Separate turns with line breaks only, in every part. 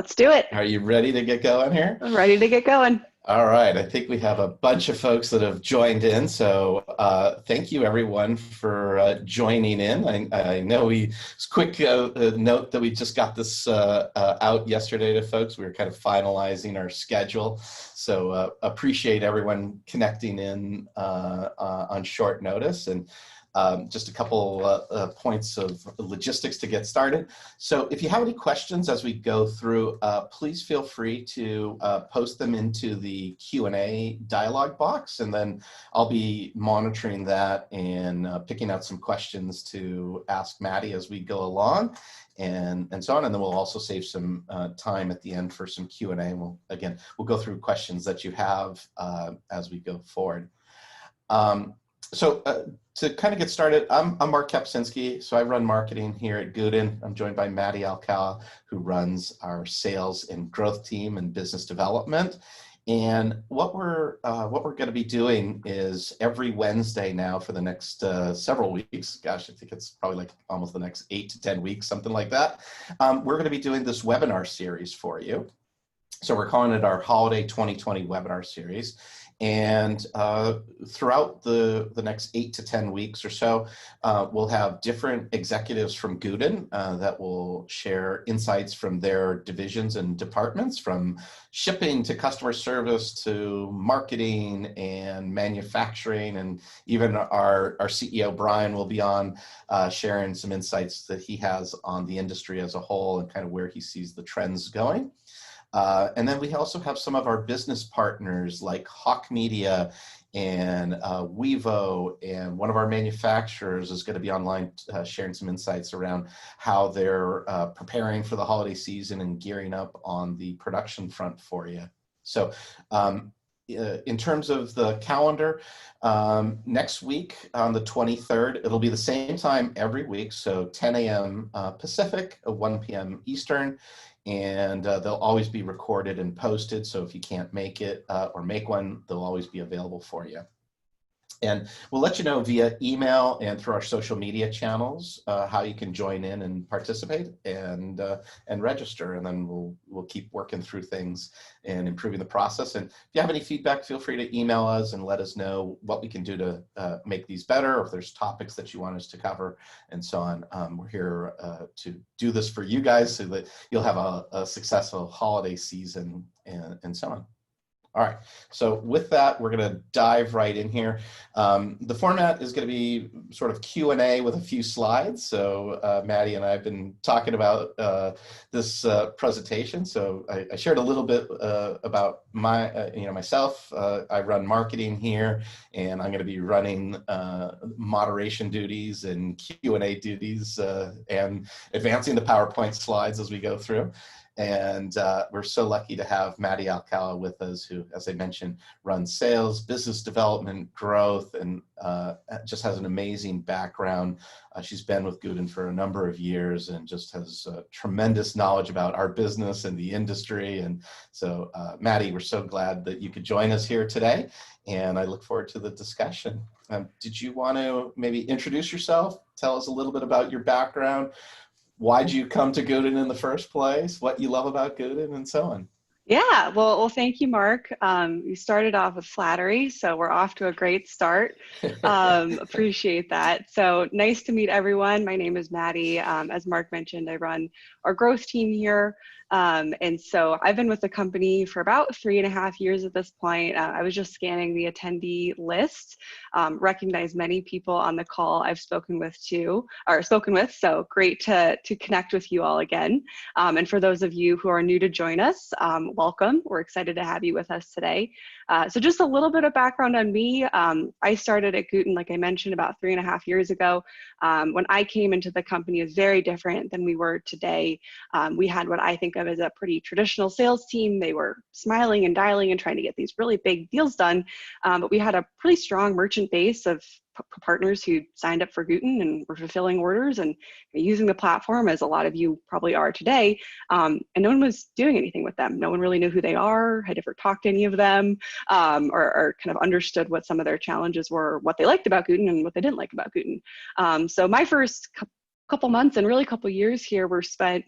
Let's do it.
Are you ready to get going here?
I'm ready to get going.
All right. I think we have a bunch of folks that have joined in. So thank you, everyone, for joining in. I know it's quick note that we just got this out yesterday to folks. We were kind of finalizing our schedule. So appreciate everyone connecting in on short notice. And just a couple points of logistics to get started. So if you have any questions as we go through, please feel free to post them into the Q&A dialog box, and then I'll be monitoring that and picking out some questions to ask Maddie as we go along and so on. And then we'll also save some time at the end for some Q&A. And we'll go through questions that you have as we go forward. To kind of get started, I'm Mark Kapczynski, so I run marketing here at Gooten. I'm joined by Maddie Alcala, who runs our sales and growth team and business development. And what we're going to be doing is every Wednesday now for the next several weeks. Gosh, I think it's probably like almost the next 8 to 10 weeks, something like that. We're going to be doing this webinar series for you. So we're calling it our Holiday 2020 webinar series. And throughout the next 8 to 10 weeks or so, we'll have different executives from Gooten that will share insights from their divisions and departments, from shipping to customer service to marketing and manufacturing. And even our CEO, Brian, will be on sharing some insights that he has on the industry as a whole and kind of where he sees the trends going. And then we also have some of our business partners like Hawk Media and Wevo, and one of our manufacturers is going to be online sharing some insights around how they're preparing for the holiday season and gearing up on the production front for you. So in terms of the calendar, next week on the 23rd, it'll be the same time every week, so 10 a.m. Pacific, 1 p.m. Eastern. And they'll always be recorded and posted. So if you can't make it or make one, they'll always be available for you. And we'll let you know via email and through our social media channels how you can join in and participate and register. And then we'll keep working through things and improving the process. And if you have any feedback, feel free to email us and let us know what we can do to make these better, or if there's topics that you want us to cover and so on. We're here to do this for you guys so that you'll have a successful holiday season and so on. All right, so with that, we're going to dive right in here. The format is going to be sort of Q&A with a few slides. So Maddie and I have been talking about this presentation. So I shared a little bit about myself. I run marketing here, and I'm going to be running moderation duties and Q&A duties and advancing the PowerPoint slides as we go through. And we're so lucky to have Maddie Alcala with us, who, as I mentioned, runs sales, business development, growth, and just has an amazing background. She's been with Gooten for a number of years and just has tremendous knowledge about our business and the industry. And so, Maddie, we're so glad that you could join us here today, and I look forward to the discussion. Did you want to maybe introduce yourself, tell us a little bit about your background? Why'd you come to Gooten in the first place? What you love about Gooten, and so on.
Yeah, well, thank you, Mark. You started off with flattery, so we're off to a great start. Appreciate that. So nice to meet everyone. My name is Maddie. As Mark mentioned, I run our growth team here. And so I've been with the company for about 3.5 years at this point. I was just scanning the attendee list, recognize many people on the call I've spoken with, so great to connect with you all again. And for those of you who are new to join us, welcome. We're excited to have you with us today. So just a little bit of background on me. I started at Gooten, like I mentioned, about 3.5 years ago. When I came into the company, it was very different than we were today. We had what I think of as a pretty traditional sales team. They were smiling and dialing and trying to get these really big deals done. But we had a pretty strong merchant base of partners who signed up for Gooten and were fulfilling orders and using the platform, as a lot of you probably are today. And no one was doing anything with them. No one really knew who they are, had ever talked to any of them, or kind of understood what some of their challenges were, what they liked about Gooten and what they didn't like about Gooten. So my first couple months and really a couple years here were spent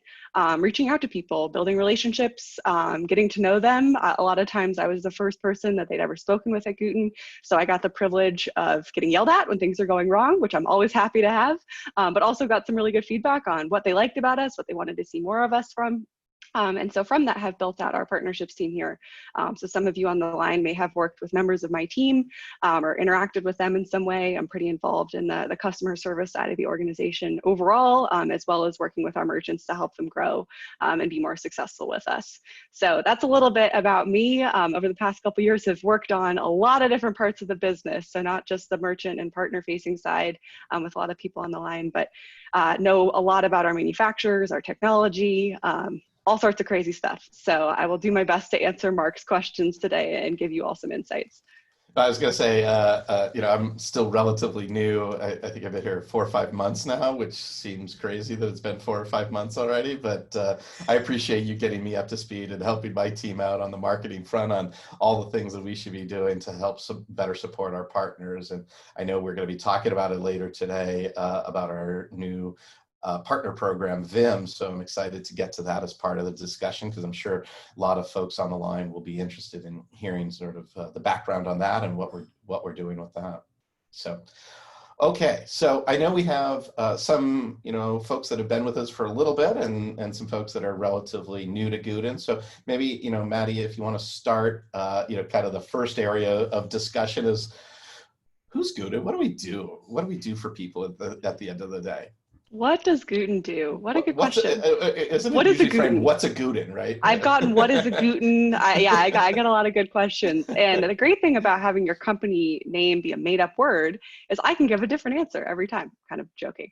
reaching out to people, building relationships, getting to know them. A lot of times I was the first person that they'd ever spoken with at Gooten. So I got the privilege of getting yelled at when things are going wrong, which I'm always happy to have, but also got some really good feedback on what they liked about us, what they wanted to see more of us from. And so from that have built out our partnerships team here. So some of you on the line may have worked with members of my team or interacted with them in some way. I'm pretty involved in the customer service side of the organization overall, as well as working with our merchants to help them grow and be more successful with us. So that's a little bit about me. Over the past couple of years, have worked on a lot of different parts of the business. So not just the merchant and partner facing side with a lot of people on the line, but know a lot about our manufacturers, our technology, all sorts of crazy stuff. So I will do my best to answer Mark's questions today and give you all some insights.
I was going to say, I'm still relatively new. I think I've been here 4 or 5 months now, which seems crazy that it's been 4 or 5 months already. But I appreciate you getting me up to speed and helping my team out on the marketing front on all the things that we should be doing to help better support our partners. And I know we're going to be talking about it later today about our new partner program, VIM. So I'm excited to get to that as part of the discussion, because I'm sure a lot of folks on the line will be interested in hearing sort of the background on that and what we're doing with that. So, okay. So I know we have some, folks that have been with us for a little bit and some folks that are relatively new to Gooten. So maybe, Maddie, if you want to start, kind of the first area of discussion is, who's Gooten? What do we do? What do we do for people at the end of the day?
What does Gooten do? What a good question.
Isn't
What
it
is a
usually framed,
Gooten?
what's a Gooten, right?
I've gotten what is a Gooten? I got a lot of good questions. And the great thing about having your company name be a made up word is I can give a different answer every time, kind of joking.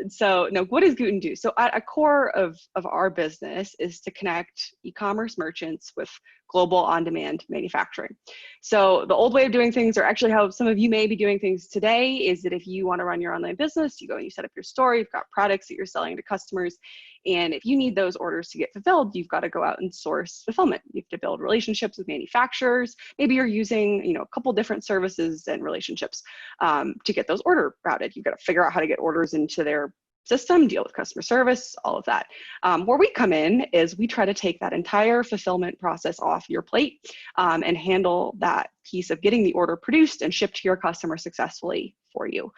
So no, what does Gooten do? So at a core of our business is to connect e-commerce merchants with global on-demand manufacturing. So the old way of doing things, or actually how some of you may be doing things today, is that if you want to run your online business, you go and you set up your store, you've got products that you're selling to customers. And if you need those orders to get fulfilled, you've got to go out and source fulfillment. You have to build relationships with manufacturers. Maybe you're using, a couple different services and relationships to get those order routed. You've got to figure out how to get orders into their system, deal with customer service, all of that. Where we come in is we try to take that entire fulfillment process off your plate and handle that piece of getting the order produced and shipped to your customer successfully for you.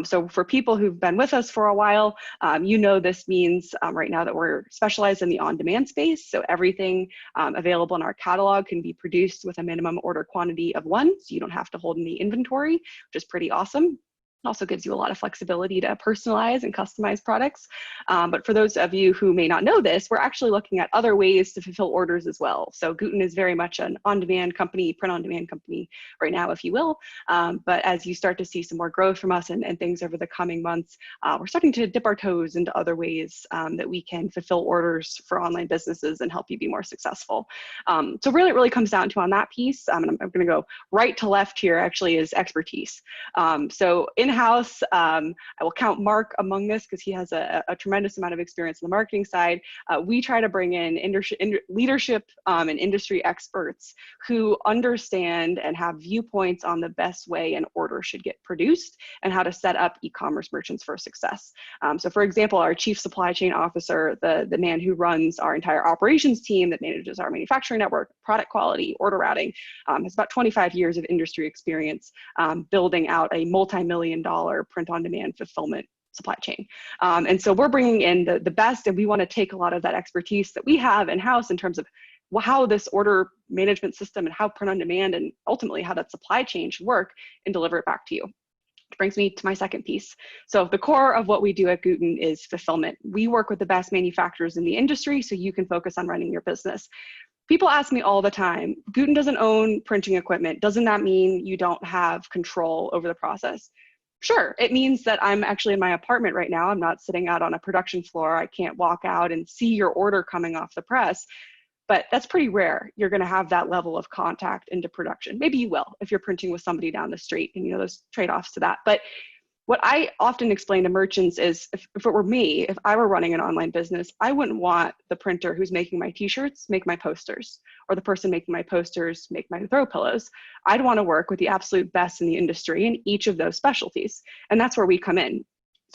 So for people who've been with us for a while, this means right now that we're specialized in the on-demand space. So everything available in our catalog can be produced with a minimum order quantity of 1, so you don't have to hold any inventory, which is pretty awesome. Also gives you a lot of flexibility to personalize and customize products. But for those of you who may not know this, we're actually looking at other ways to fulfill orders as well. So Gooten is very much an on-demand company, print-on-demand company right now, if you will. But as you start to see some more growth from us and things over the coming months, we're starting to dip our toes into other ways that we can fulfill orders for online businesses and help you be more successful. So really, it really comes down to on that piece, and I'm going to go right to left here actually, is expertise. So in-house, I will count Mark among this because he has a tremendous amount of experience on the marketing side. We try to bring in leadership and industry experts who understand and have viewpoints on the best way an order should get produced and how to set up e-commerce merchants for success. So for example, our chief supply chain officer, the man who runs our entire operations team that manages our manufacturing network, product quality, order routing, has about 25 years of industry experience building out a multi-million-dollar print-on-demand fulfillment supply chain. And so we're bringing in the best, and we want to take a lot of that expertise that we have in-house in terms of how this order management system and how print-on-demand and ultimately how that supply chain should work and deliver it back to you. Which brings me to my second piece. So the core of what we do at Gooten is fulfillment. We work with the best manufacturers in the industry so you can focus on running your business. People ask me all the time, Gooten doesn't own printing equipment. Doesn't that mean you don't have control over the process? Sure, it means that I'm actually in my apartment right now. I'm not sitting out on a production floor. I can't walk out and see your order coming off the press. But that's pretty rare. You're going to have that level of contact into production. Maybe you will if you're printing with somebody down the street, and there's trade-offs to that. But what I often explain to merchants is if it were me, if I were running an online business, I wouldn't want the printer who's making my t-shirts make my posters, or the person making my posters make my throw pillows. I'd want to work with the absolute best in the industry in each of those specialties. And that's where we come in.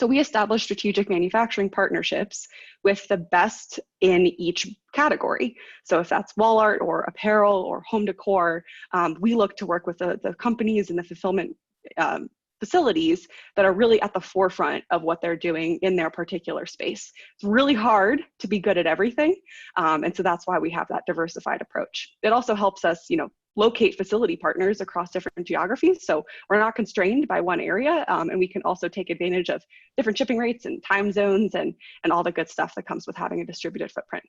So we establish strategic manufacturing partnerships with the best in each category. So if that's wall art or apparel or home decor, we look to work with the companies and the fulfillment facilities that are really at the forefront of what they're doing in their particular space. It's really hard to be good at everything. And so that's why we have that diversified approach. It also helps us, locate facility partners across different geographies. So we're not constrained by one area, and we can also take advantage of different shipping rates and time zones and all the good stuff that comes with having a distributed footprint.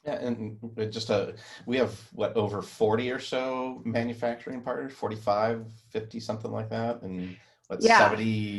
Yeah, and we have over 40 or so manufacturing partners, 45, 50, something like that, and
Yeah.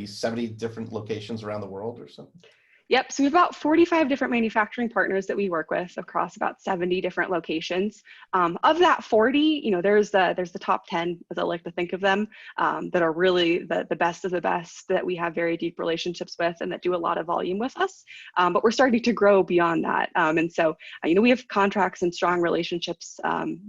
70 different locations around the world or something.
Yep. So we have about 45 different manufacturing partners that we work with across about 70 different locations. Of that 40, there's the top 10, as I like to think of them, that are really the best of the best that we have very deep relationships with and that do a lot of volume with us. But we're starting to grow beyond that. And so, we have contracts and strong relationships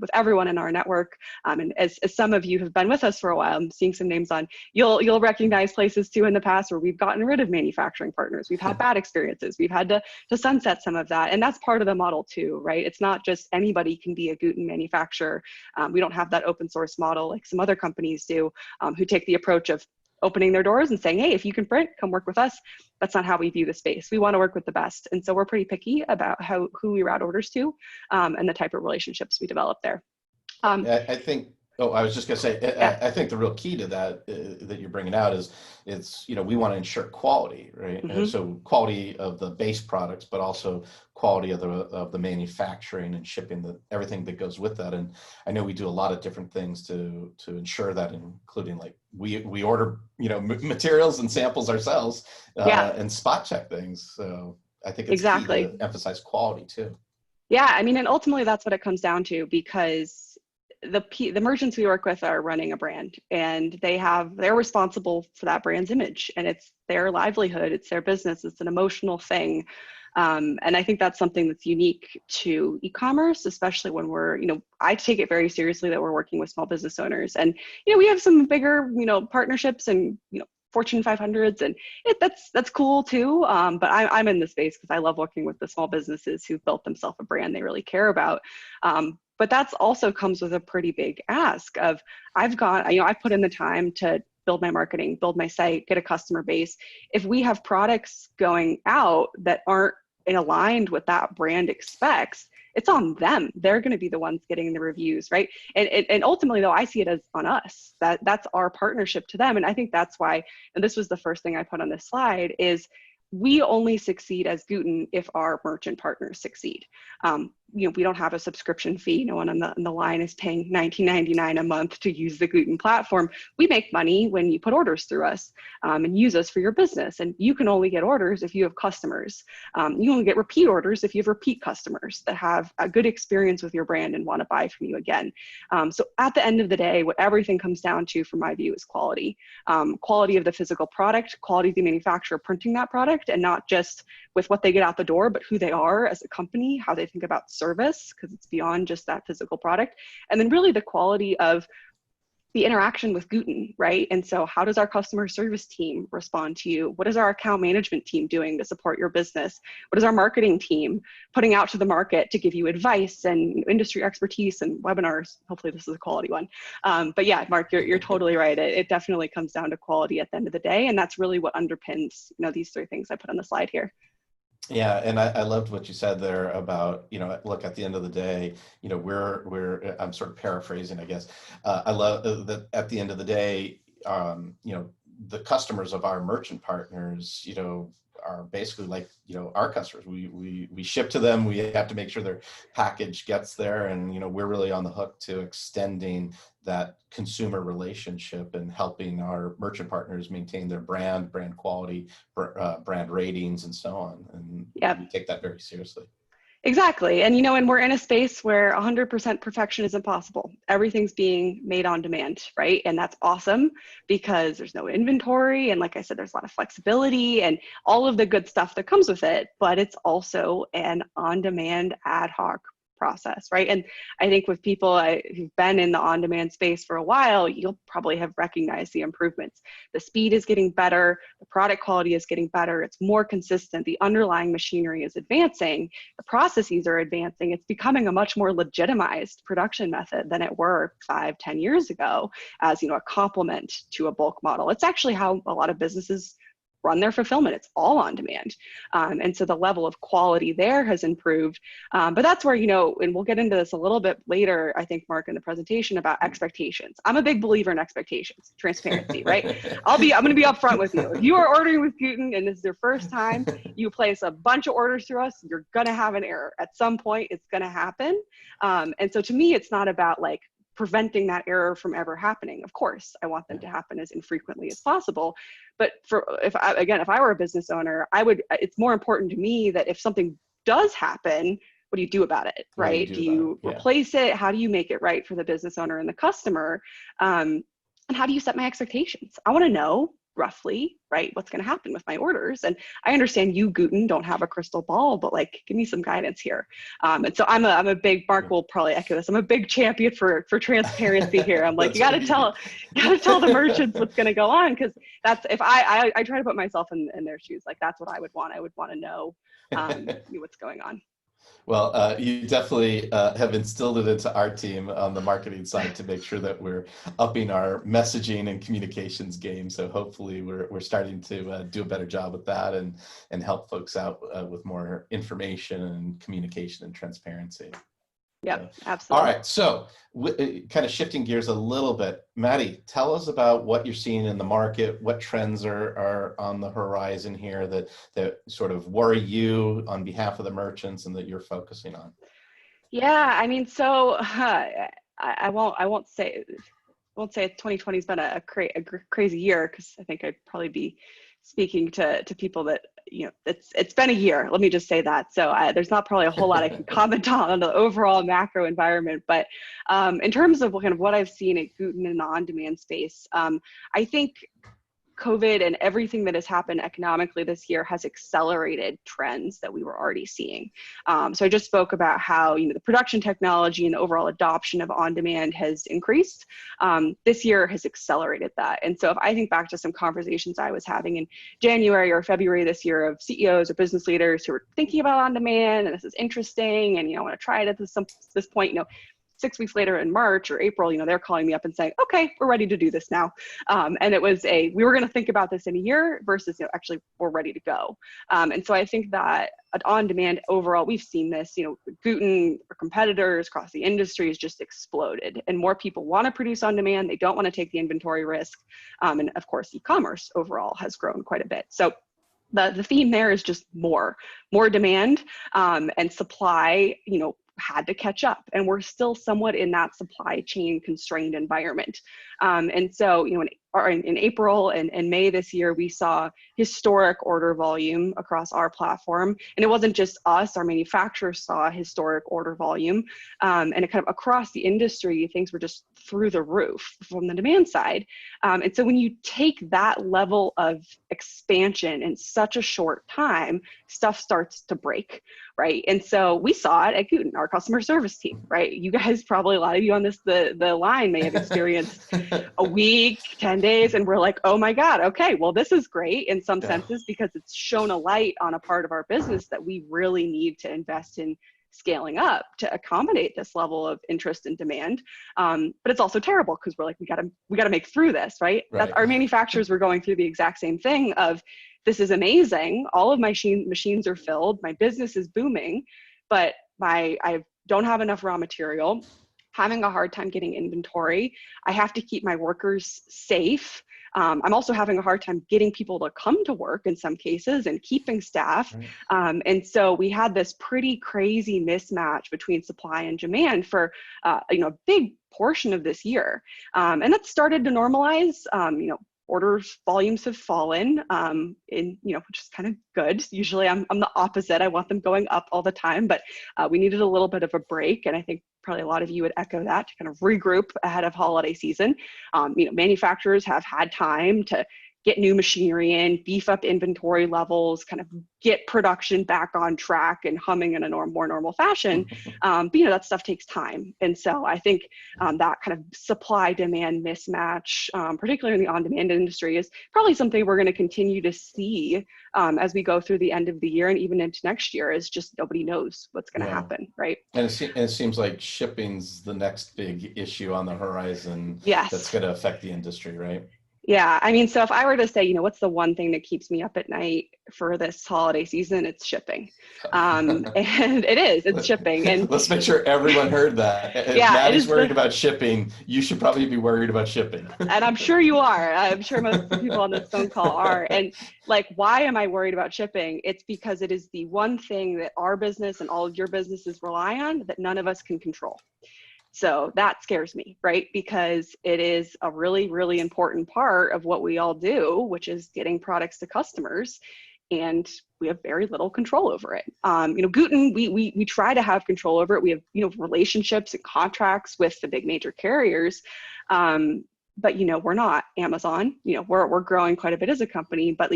with everyone in our network. And as some of you have been with us for a while, I'm seeing some names on, you'll recognize places too in the past where we've gotten rid of manufacturing partners. We've had bad experiences. We've had to sunset some of that. And that's part of the model too, right? It's not just anybody can be a Gooten manufacturer. We don't have that open source model like some other companies do, who take the approach of opening their doors and saying, hey, if you can print, come work with us. That's not how we view the space. We want to work with the best. And so we're pretty picky about who we route orders to, and the type of relationships we develop there.
I think, I was just going to say,
Yeah.
I think the real key to that that you're bringing out is we want to ensure quality, right?
Mm-hmm.
So quality of the base products, but also quality of the manufacturing and shipping, everything that goes with that. And I know we do a lot of different things to ensure that, including like we order, materials and samples ourselves, and spot check things. So I think it's
exactly
key to emphasize quality too.
Yeah, and ultimately that's what it comes down to, because the merchants we work with are running a brand, and they're responsible for that brand's image, and it's their livelihood, it's their business, it's an emotional thing. And I think that's something that's unique to e-commerce, especially when I take it very seriously that we're working with small business owners, and we have some bigger partnerships and Fortune 500s, and that's cool too. But I'm in the space because I love working with the small businesses who've built themselves a brand they really care about. But that's also comes with a pretty big ask of, I've put in the time to build my marketing, build my site, get a customer base. If we have products going out that aren't aligned with that brand expects, it's on them. They're going to be the ones getting the reviews, right? And ultimately, though, I see it as on us. That's our partnership to them. And I think that's why, and this was the first thing I put on this slide, is we only succeed as Gooten if our merchant partners succeed. We don't have a subscription fee. No one on the line is paying $19.99 a month to use the Gooten platform. We make money when you put orders through us and use us for your business. And you can only get orders if you have customers. You only get repeat orders if you have repeat customers that have a good experience with your brand and want to buy from you again. So at the end of the day, what everything comes down to, from my view, is quality. Quality of the physical product, quality of the manufacturer printing that product, and not just with what they get out the door, but who they are as a company, how they think about service, because it's beyond just that physical product. And then really the quality of the interaction with Gooten, right? And so how does our customer service team respond to you? What is our account management team doing to support your business? What is our marketing team putting out to the market to give you advice and industry expertise and webinars? Hopefully this is a quality one. But yeah, Mark, you're totally right. It definitely comes down to quality at the end of the day. And that's really what underpins, these three things I put on the slide here.
Yeah, and I loved what you said there about, look, at the end of the day, I'm sort of paraphrasing, I guess. I love that at the end of the day, the customers of our merchant partners, are basically like, our customers. We ship to them. We have to make sure their package gets there, and we're really on the hook to extending that consumer relationship and helping our merchant partners maintain their brand quality, brand ratings, and so on. And we take that very seriously.
Exactly. And, and we're in a space where 100% perfection is impossible. Everything's being made on demand, right? And that's awesome because there's no inventory. And like I said, there's a lot of flexibility and all of the good stuff that comes with it, but it's also an on-demand ad hoc process, right? And I think with people who've been in the on-demand space for a while, you'll probably have recognized the improvements. The speed is getting better, the product quality is getting better, it's more consistent, the underlying machinery is advancing, the processes are advancing, it's becoming a much more legitimized production method than it were 5-10 years ago as, you know, a complement to a bulk model. It's actually how a lot of businesses run their fulfillment. It's all on demand. And so the level of quality there has improved. But that's where, you know, and we'll get into this a little bit later, I think, Mark, in the presentation about expectations. I'm a big believer in expectations, transparency, right? I'm going to be upfront with you. If you are ordering with Gooten and this is your first time, you place a bunch of orders through us, you're going to have an error. At some point, it's going to happen. And so to me, it's not about like preventing that error from ever happening. Of course, I want them to happen as infrequently as possible. But if I were a business owner, it's more important to me that if something does happen, what do you do about it, right? Do you replace it? How do you make it right for the business owner and the customer? And how do you set my expectations? I want to know roughly, right, what's going to happen with my orders. And I understand you, Gooten, don't have a crystal ball, but like, give me some guidance here. And so I'm a big, Mark will probably echo this, I'm a big champion for transparency here. I'm like, you got to tell the merchants what's going to go on, because that's, if I try to put myself in their shoes, like that's what I would want. I would want to know what's going on.
Well, you definitely have instilled it into our team on the marketing side to make sure that we're upping our messaging and communications game. So hopefully we're starting to do a better job with that and help folks out with more information and communication and transparency.
Yeah, absolutely.
All right, so kind of shifting gears a little bit, Maddie, tell us about what you're seeing in the market, what trends are on the horizon here that sort of worry you on behalf of the merchants and that you're focusing on.
Yeah, I mean, so I won't say 2020 has been a crazy year, because I think I'd probably be speaking to people that, you know, it's been a year. Let me just say that. So there's not probably a whole lot I can comment on the overall macro environment, but in terms of kind of what I've seen at Gooten in the on-demand space, I think COVID and everything that has happened economically this year has accelerated trends that we were already seeing. So I just spoke about how, you know, the production technology and the overall adoption of on-demand has increased. This year has accelerated that. And so if I think back to some conversations I was having in January or February this year of CEOs or business leaders who were thinking about on-demand, and this is interesting, and, you know, I want to try it at this point, you know, 6 weeks later in March or April, you know, they're calling me up and saying, okay, we're ready to do this now. And it was we were going to think about this in a year versus, you know, actually we're ready to go. And so I think that on demand overall, we've seen this, you know, Gooten, our competitors across the industry has just exploded, and more people want to produce on demand. They don't want to take the inventory risk. And of course, e-commerce overall has grown quite a bit. So the theme there is just more demand, and supply, you know, had to catch up, and we're still somewhat in that supply chain constrained environment. And so, you know, in April and May this year, we saw historic order volume across our platform. And it wasn't just us, our manufacturers saw historic order volume. And it kind of across the industry, things were just through the roof from the demand side. And so when you take that level of expansion in such a short time, stuff starts to break, right? And so we saw it at Gooten, our customer service team, right? You guys, probably a lot of you on the line may have experienced a week, 10 days, and we're like, oh my God, okay, well, this is great in some senses, because it's shown a light on a part of our business that we really need to invest in scaling up to accommodate this level of interest and demand. But it's also terrible, because we're like, we gotta make through this, right? Our manufacturers were going through the exact same thing of, this is amazing, all of my machines are filled, my business is booming, but I don't have enough raw material, having a hard time getting inventory. I have to keep my workers safe. I'm also having a hard time getting people to come to work in some cases and keeping staff. And so we had this pretty crazy mismatch between supply and demand for you know, a big portion of this year. And that started to normalize. You know, orders volumes have fallen, you know, which is kind of good. Usually I'm the opposite. I want them going up all the time, but we needed a little bit of a break. And I think probably a lot of you would echo that, to kind of regroup ahead of holiday season. You know, manufacturers have had time to get new machinery in, beef up inventory levels, kind of get production back on track and humming in a more normal fashion. But that stuff takes time. And so I think that kind of supply-demand mismatch, particularly in the on-demand industry, is probably something we're going to continue to see as we go through the end of the year and even into next year. Is just nobody knows what's going to happen, right?
And it seems like shipping's the next big issue on the horizon.
Yes.
That's going to affect the industry, right?
Yeah, I mean, so if I were to say, what's the one thing that keeps me up at night for this holiday season, it's shipping. And it's shipping. And
let's make sure everyone heard that. If Maddie's worried about shipping, you should probably be worried about shipping.
And I'm sure you are. I'm sure most of the people on this phone call are. And like, why am I worried about shipping? It's because it is the one thing that our business and all of your businesses rely on that none of us can control. So that scares me, right? Because it is a really, really important part of what we all do, which is getting products to customers. And we have very little control over it. Gooten, we try to have control over it. We have, relationships and contracts with the big major carriers. But we're not Amazon. We're growing quite a bit as a company, but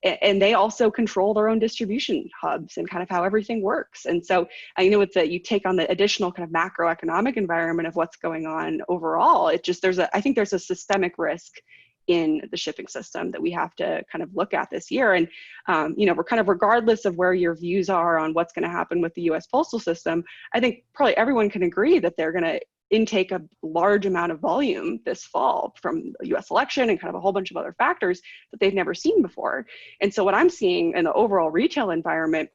and they also control their own distribution hubs and kind of how everything works. And so you take on the additional kind of macroeconomic environment of what's going on overall. I think there's a systemic risk in the shipping system that we have to kind of look at this year. And we're kind of, regardless of where your views are on what's going to happen with the U.S. postal system, I think probably everyone can agree that they're going to intake a large amount of volume this fall from the US election and kind of a whole bunch of other factors that they've never seen before. And so what I'm seeing in the overall retail environment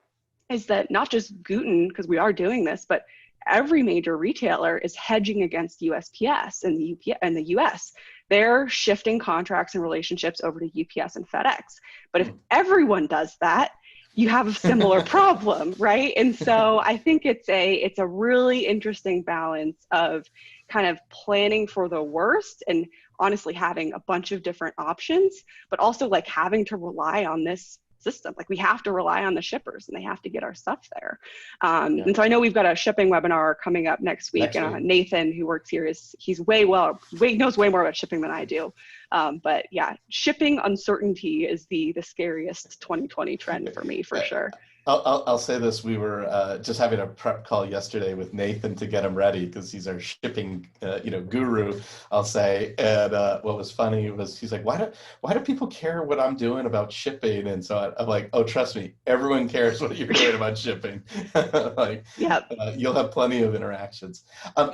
is that not just Gooten, because we are doing this, but every major retailer is hedging against USPS and the US. They're shifting contracts and relationships over to UPS and FedEx. But if everyone does that, you have a similar problem, right? And so I think it's a really interesting balance of kind of planning for the worst and honestly having a bunch of different options, but also like having to rely on this system. Like we have to rely on the shippers and they have to get our stuff there. And so I know we've got a shipping webinar coming up next week. And Nathan, who works here, he's knows way more about shipping than I do. But yeah, shipping uncertainty is the scariest 2020 trend for me, for sure.
I'll say this. We were just having a prep call yesterday with Nathan to get him ready because he's our shipping, guru, I'll say. And what was funny was he's like, why do people care what I'm doing about shipping? And so I'm like, oh, trust me, everyone cares what you're doing about shipping. You'll have plenty of interactions.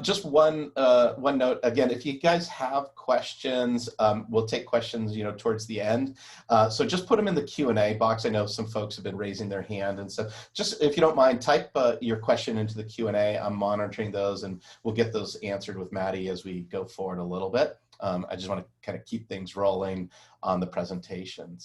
Just one note again, if you guys have questions, we'll take questions, towards the end. So just put them in the Q&A box. I know some folks have been raising their hand. And so just, if you don't mind, type your question into the Q&A. I'm monitoring those and we'll get those answered with Maddie as we go forward a little bit. I just want to kind of keep things rolling on the presentation.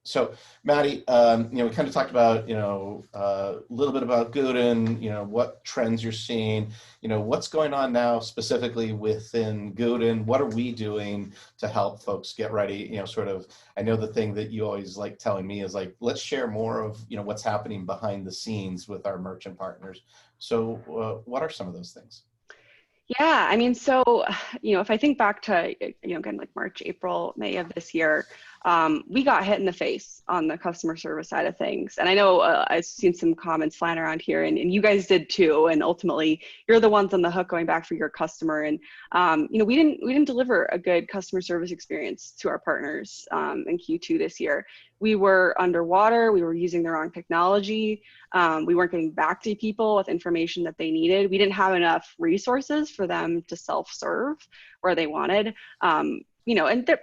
So Maddie, we kind of talked about, a little bit about Gooten, what trends you're seeing, what's going on now specifically within Gooten. What are we doing to help folks get ready? I know the thing that you always like telling me is like, let's share more of, what's happening behind the scenes with our merchant partners. So what are some of those things?
Yeah, I mean, so, if I think back to, again, like March, April, May of this year, we got hit in the face on the customer service side of things. And I know I've seen some comments flying around here and you guys did too. And ultimately you're the ones on the hook going back for your customer. And, we didn't deliver a good customer service experience to our partners in Q2 this year. We were underwater. We were using the wrong technology. We weren't getting back to people with information that they needed. We didn't have enough resources for them to self-serve where they wanted. And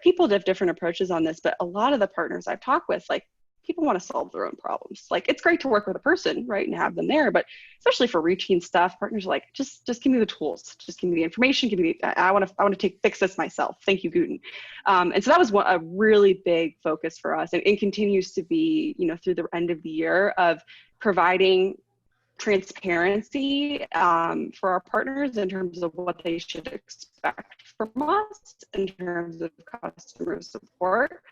people have different approaches on this, but a lot of the partners I've talked with, like, people want to solve their own problems. Like, it's great to work with a person, right, and have them there, but especially for routine stuff, partners are like, just give me the tools, just give me the information, I want to fix this myself. Thank you, Gooten. And so that was a really big focus for us, and it continues to be, through the end of the year, of providing transparency for our partners in terms of what they should expect from us in terms of customer support.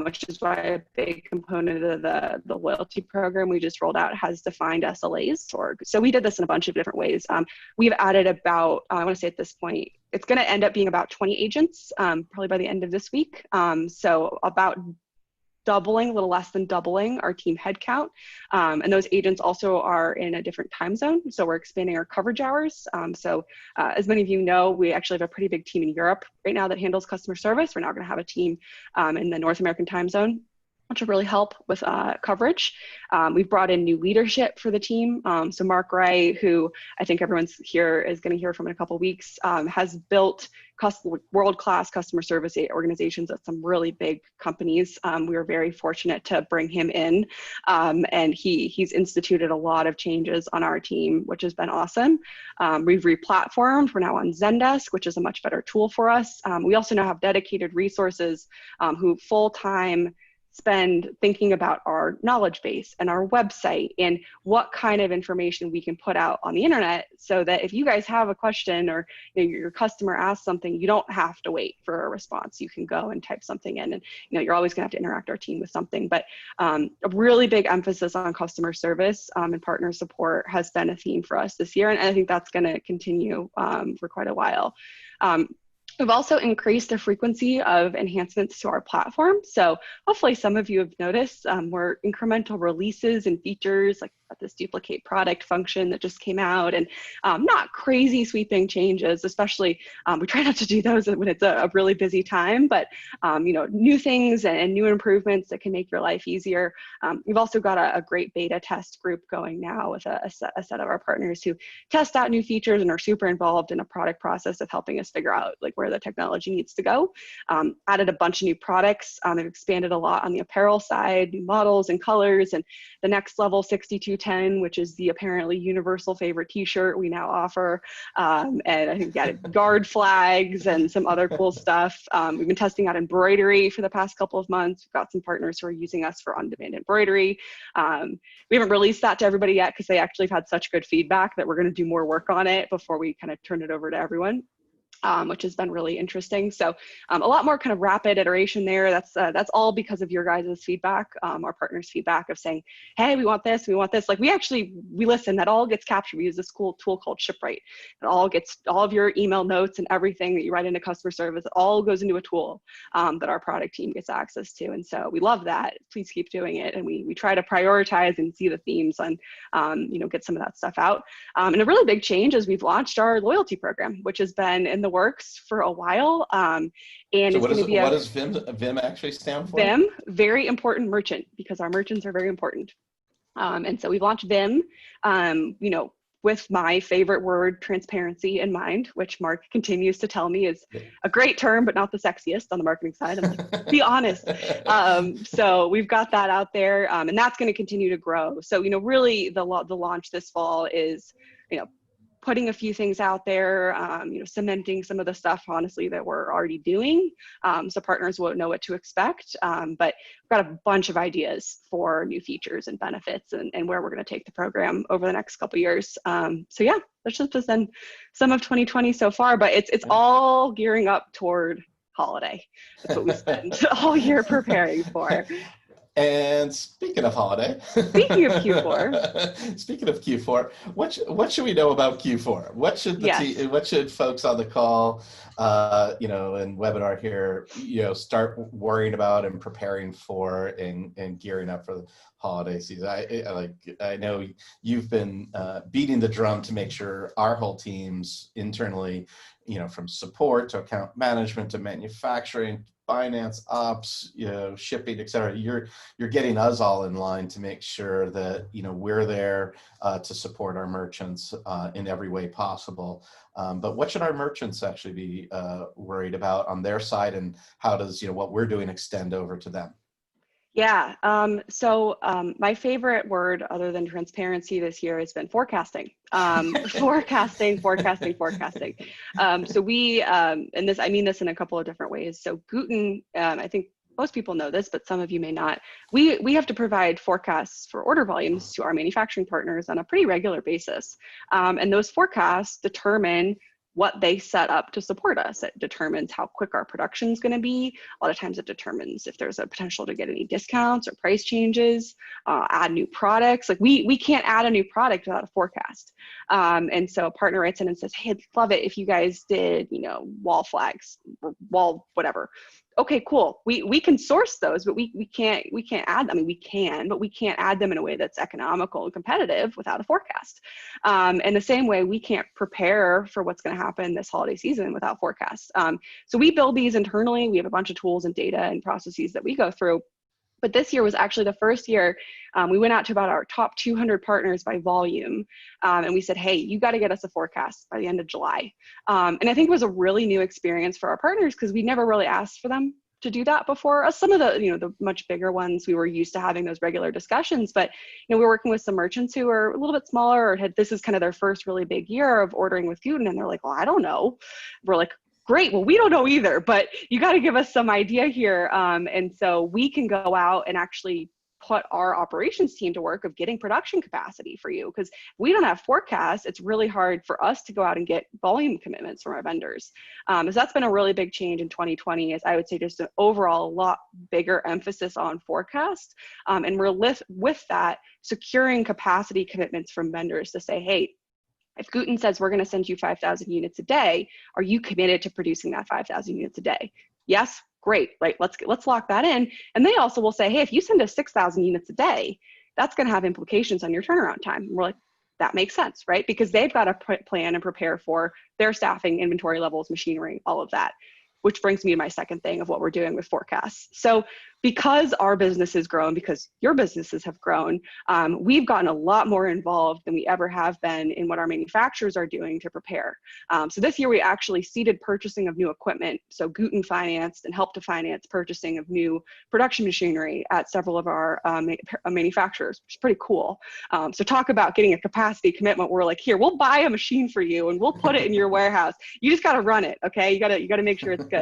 which is why a big component of the loyalty program we just rolled out has defined SLAs. So we did this in a bunch of different ways. We've added about, I want to say at this point, it's going to end up being about 20 agents, probably by the end of this week. So about doubling, a little less than doubling our team headcount. And those agents also are in a different time zone. So we're expanding our coverage hours. As many of you know, we actually have a pretty big team in Europe right now that handles customer service. We're now going to have a team in the North American time zone, which will really help with coverage. We've brought in new leadership for the team. So Mark Wright, who I think everyone's here is going to hear from in a couple of weeks, has built world-class customer service organizations at some really big companies. We were very fortunate to bring him in, and he's instituted a lot of changes on our team, which has been awesome. We've re-platformed. We're now on Zendesk, which is a much better tool for us. We also now have dedicated resources who full-time spend thinking about our knowledge base and our website and what kind of information we can put out on the internet, so that if you guys have a question or your customer asks something, you don't have to wait for a response. You can go and type something in, and you're always going to have to interact our team with something. But a really big emphasis on customer service and partner support has been a theme for us this year, and I think that's going to continue for quite a while. We've also increased the frequency of enhancements to our platform. So hopefully some of you have noticed more incremental releases and features, like this duplicate product function that just came out, and not crazy sweeping changes, especially we try not to do those when it's a really busy time, but new things and new improvements that can make your life easier. We've also got a great beta test group going now with a set of our partners who test out new features and are super involved in a product process of helping us figure out like where the technology needs to go. Added a bunch of new products. They've expanded a lot on the apparel side, new models and colors, and the next level 6210, which is the apparently universal favorite t-shirt we now offer. And I think guard flags and some other cool stuff. We've been testing out embroidery for the past couple of months. We've got some partners who are using us for on-demand embroidery. We haven't released that to everybody yet because they actually have had such good feedback that we're going to do more work on it before we kind of turn it over to everyone. Which has been really interesting. So a lot more kind of rapid iteration there. That's all because of your guys' feedback, our partners' feedback of saying, hey, we want this, we want this. Like we listen, that all gets captured. We use this cool tool called ShipRite. It all gets, all of your email notes and everything that you write into customer service, it all goes into a tool that our product team gets access to. And so we love that. Please keep doing it. And we try to prioritize and see the themes and, get some of that stuff out. And a really big change is we've launched our loyalty program, which has been in the works for a while. And so it's going to be
what does VIM actually stand for?
VIM, very important merchant, because our merchants are very important. And so we've launched VIM, with my favorite word, transparency, in mind, which Mark continues to tell me is a great term, but not the sexiest on the marketing side. I'm like, be honest. So we've got that out there, and that's going to continue to grow. So, really the launch this fall is, putting a few things out there, cementing some of the stuff, honestly, that we're already doing. So partners won't know what to expect, but we've got a bunch of ideas for new features and benefits and where we're going to take the program over the next couple of years. So yeah, that's just been some of 2020 so far, but it's all gearing up toward holiday. That's what we spend all year preparing for.
And speaking of holiday,
speaking of Q4,
what should we know about Q4? What should what should folks on the call, and webinar here, start worrying about and preparing for and gearing up for the holiday season? I know you've been beating the drum to make sure our whole teams internally, from support to account management to manufacturing, finance, ops, shipping, et cetera, you're getting us all in line to make sure that, we're there to support our merchants in every way possible. But what should our merchants actually be worried about on their side, and how does, what we're doing extend over to them?
Yeah, so my favorite word other than transparency this year has been forecasting. Forecasting. So we, and this, I mean this in a couple of different ways. So Gooten, I think most people know this, but some of you may not. We have to provide forecasts for order volumes to our manufacturing partners on a pretty regular basis. And those forecasts determine what they set up to support us. It determines how quick our production is going to be. A lot of times it determines if there's a potential to get any discounts or price changes, add new products. Like we can't add a new product without a forecast. And so a partner writes in and says, hey, I'd love it if you guys did, wall flags or wall, whatever. Okay, cool. We can source those, but we can't add them. I mean, we can, but we can't add them in a way that's economical and competitive without a forecast. And the same way, we can't prepare for what's going to happen this holiday season without forecasts. So we build these internally. We have a bunch of tools and data and processes that we go through. But this year was actually the first year we went out to about our top 200 partners by volume. And we said, hey, you got to get us a forecast by the end of July. And I think it was a really new experience for our partners because we never really asked for them to do that before. Some of the, the much bigger ones, we were used to having those regular discussions, but we were working with some merchants who are a little bit smaller or this is kind of their first really big year of ordering with Gooten. And they're like, well, I don't know. We're like, great. Well, we don't know either, but you got to give us some idea here. And so we can go out and actually put our operations team to work of getting production capacity for you. Because we don't have forecasts, it's really hard for us to go out and get volume commitments from our vendors. So that's been a really big change in 2020, is I would say just an overall a lot bigger emphasis on forecast. And we're with that, securing capacity commitments from vendors to say, hey, if Gooten says we're going to send you 5,000 units a day, are you committed to producing that 5,000 units a day? Yes, great, right? Let's lock that in. And they also will say, hey, if you send us 6,000 units a day, that's going to have implications on your turnaround time. And we're like, that makes sense, right? Because they've got to plan and prepare for their staffing, inventory levels, machinery, all of that. Which brings me to my second thing of what we're doing with forecasts. So because our business has grown, because your businesses have grown, we've gotten a lot more involved than we ever have been in what our manufacturers are doing to prepare. So this year we actually seeded purchasing of new equipment. So Gooten financed and helped to finance purchasing of new production machinery at several of our manufacturers, which is pretty cool. So talk about getting a capacity commitment. We're like, here, we'll buy a machine for you and we'll put it in your warehouse. You just got to run it, okay? You got to make sure it's good.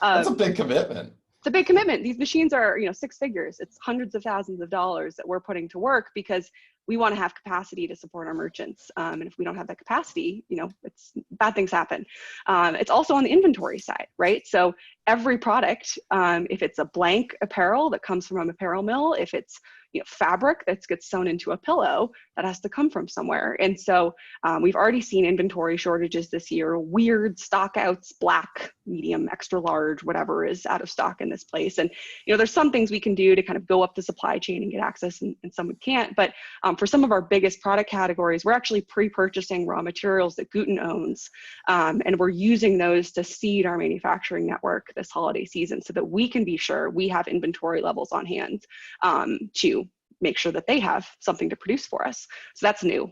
That's a big commitment.
It's a big commitment. These machines are, six figures. It's hundreds of thousands of dollars that we're putting to work because we want to have capacity to support our merchants. And if we don't have that capacity, it's bad things happen. It's also on the inventory side, right? So every product, if it's a blank apparel that comes from an apparel mill, if it's fabric that gets sewn into a pillow, that has to come from somewhere. And so we've already seen inventory shortages this year, weird stock outs, black, medium, extra large, whatever is out of stock in this place. And there's some things we can do to kind of go up the supply chain and get access, and some we can't. But for some of our biggest product categories, we're actually pre-purchasing raw materials that Gooten owns. And we're using those to seed our manufacturing network this holiday season so that we can be sure we have inventory levels on hand to make sure that they have something to produce for us. So that's new.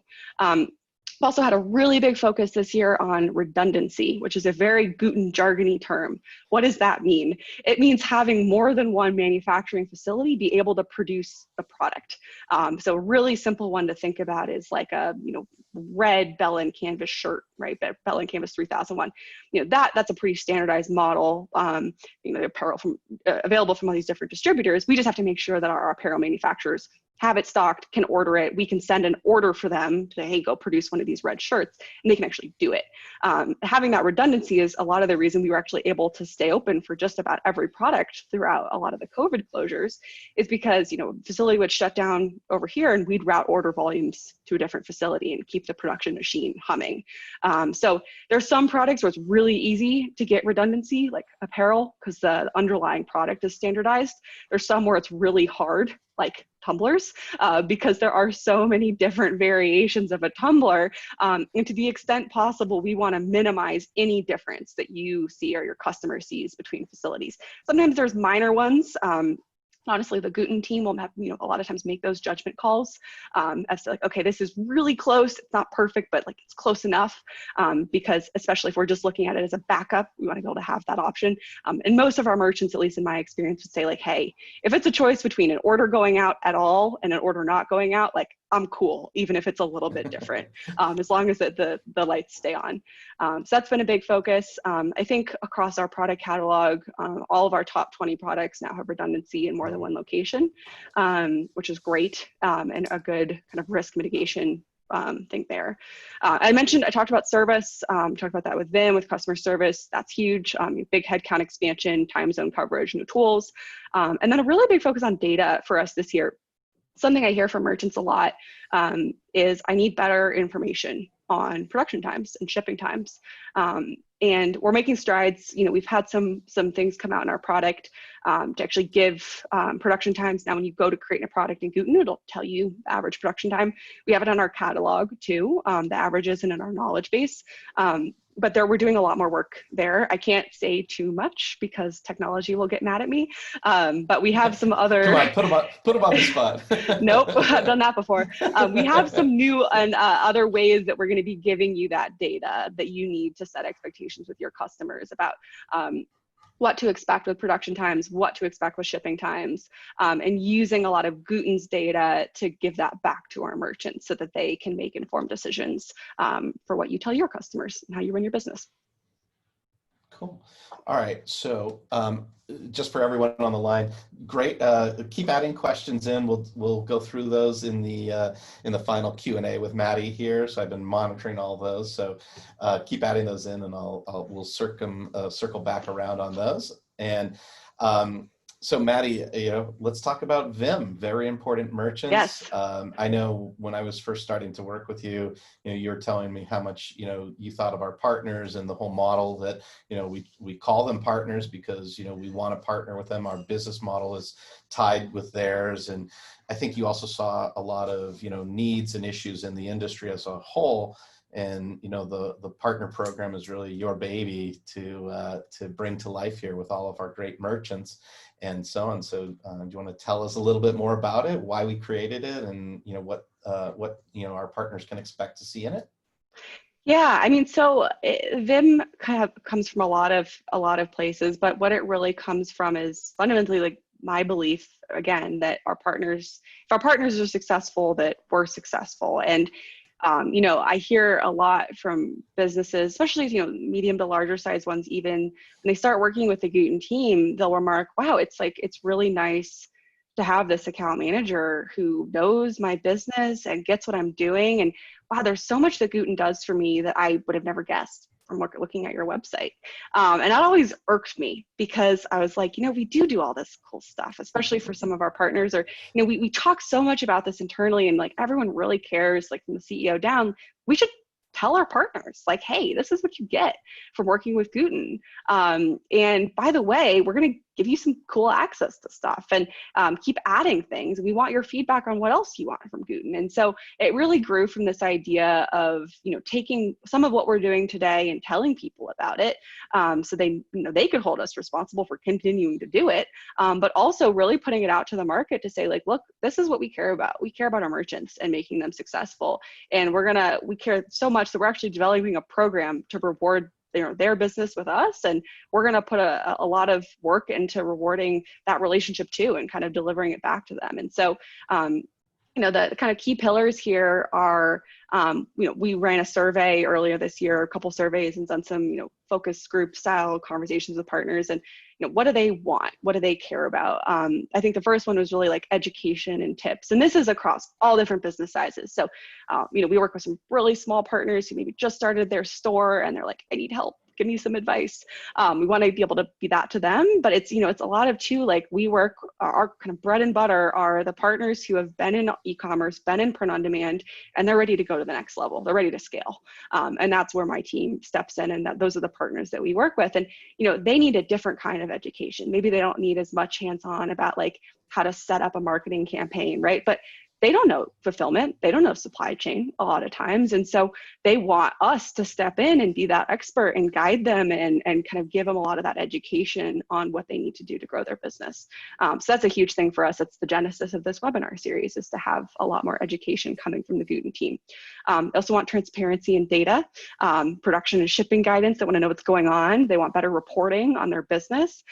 We've also had a really big focus this year on redundancy, which is a very Gooten jargony term. What does that mean? It means having more than one manufacturing facility be able to produce the product. So a really simple one to think about is like a red Bell and Canvas shirt, right? Bell and Canvas 3001. That's a pretty standardized model. The apparel available from all these different distributors. We just have to make sure that our apparel manufacturers have it stocked, can order it. We can send an order for them to say, hey, go produce one of these red shirts, and they can actually do it. Having that redundancy is a lot of the reason we were actually able to stay open for just about every product throughout a lot of the COVID closures, is because, facility would shut down over here and we'd route order volumes to a different facility and keep the production machine humming. So there's some products where it's really easy to get redundancy, like apparel, because the underlying product is standardized. There's some where it's really hard, like tumblers, because there are so many different variations of a tumbler. And to the extent possible, we want to minimize any difference that you see or your customer sees between facilities. Sometimes there's minor ones. Honestly, the Gooten team will have, a lot of times make those judgment calls as to like, okay, this is really close. It's not perfect, but like it's close enough, because especially if we're just looking at it as a backup, we want to be able to have that option. And most of our merchants, at least in my experience, would say like, hey, if it's a choice between an order going out at all and an order not going out, like I'm cool, even if it's a little bit different, as long as the lights stay on. So that's been a big focus. I think across our product catalog, all of our top 20 products now have redundancy in more than one location, which is great, and a good kind of risk mitigation thing there. I talked about service, talked about that with VIM, with customer service. That's huge. Big headcount expansion, time zone coverage, new tools. And then a really big focus on data for us this year. Something I hear from merchants a lot is I need better information on production times and shipping times. And we're making strides. We've had some things come out in our product to actually give production times. Now, when you go to create a product in Gooten, it'll tell you the average production time. We have it on our catalog too. The averages and in our knowledge base. But we're doing a lot more work there. I can't say too much because technology will get mad at me. But we have some other.
Come on, put 'em on the spot.
Nope, I've done that before. We have some new and other ways that we're going to be giving you that data that you need to set expectations with your customers about what to expect with production times, what to expect with shipping times, and using a lot of Gooten's data to give that back to our merchants so that they can make informed decisions for what you tell your customers and how you run your business.
Cool. All right. So just for everyone on the line, great. Keep adding questions in. We'll go through those in the final Q&A with Maddie here. So I've been monitoring all those. So keep adding those in, and we'll circle back around on those. And so Maddie, let's talk about VIM, very important merchants.
Yes.
I know when I was first starting to work with you, you were telling me how much, you thought of our partners and the whole model that, we call them partners because, we want to partner with them. Our business model is tied with theirs. And I think you also saw a lot of, needs and issues in the industry as a whole. And, the partner program is really your baby to bring to life here with all of our great merchants and so on. So do you want to tell us a little bit more about it, why we created it, and what our partners can expect to see in it?
Yeah, so VIM kind of comes from a lot of places, but what it really comes from is fundamentally like my belief, again, that if our partners are successful, that we're successful. And I hear a lot from businesses, especially, medium to larger size ones, even when they start working with the Gooten team, they'll remark, wow, it's really nice to have this account manager who knows my business and gets what I'm doing. And wow, there's so much that Gooten does for me that I would have never guessed from looking at your website. And that always irked me because I was like, we do all this cool stuff, especially for some of our partners, or, we talk so much about this internally and like everyone really cares, like from the CEO down. We should tell our partners like, hey, this is what you get from working with Gooten. And by the way, we're going to give you some cool access to stuff and keep adding things. We want your feedback on what else you want from Gooten. And so it really grew from this idea of, taking some of what we're doing today and telling people about it. So they could hold us responsible for continuing to do it. But also really putting it out to the market to say like, look, this is what we care about. We care about our merchants and making them successful. And we care so much that we're actually developing a program to reward their business with us, and we're going to put a lot of work into rewarding that relationship too, and kind of delivering it back to them. And so the kind of key pillars here are, we ran a survey earlier this year, a couple surveys, and done some, focus group style conversations with partners. And, what do they want? What do they care about? I think the first one was really like education and tips. And this is across all different business sizes. So, we work with some really small partners who maybe just started their store and they're like, I need help. Give me some advice. We want to be able to be that to them, but it's, it's a lot of too, like we work, our kind of bread and butter are the partners who have been in e-commerce, been in print on demand, and they're ready to go to the next level. They're ready to scale. And that's where my team steps in, and those are the partners that we work with. And, they need a different kind of education. Maybe they don't need as much hands-on about like how to set up a marketing campaign, right? But they don't know fulfillment. They don't know supply chain a lot of times. And so they want us to step in and be that expert and guide them and kind of give them a lot of that education on what they need to do to grow their business. So that's a huge thing for us. It's the genesis of this webinar series, is to have a lot more education coming from the Gooten team. They also want transparency and data, production and shipping guidance. They want to know what's going on. They want better reporting on their business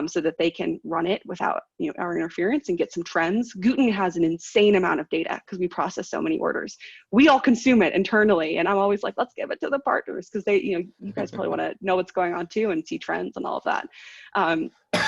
so that they can run it without our interference and get some trends. Gooten has an insane amount of of data because we process so many orders. We all consume it internally, and I'm always like, let's give it to the partners because they, you guys probably want to know what's going on too and see trends and all of that.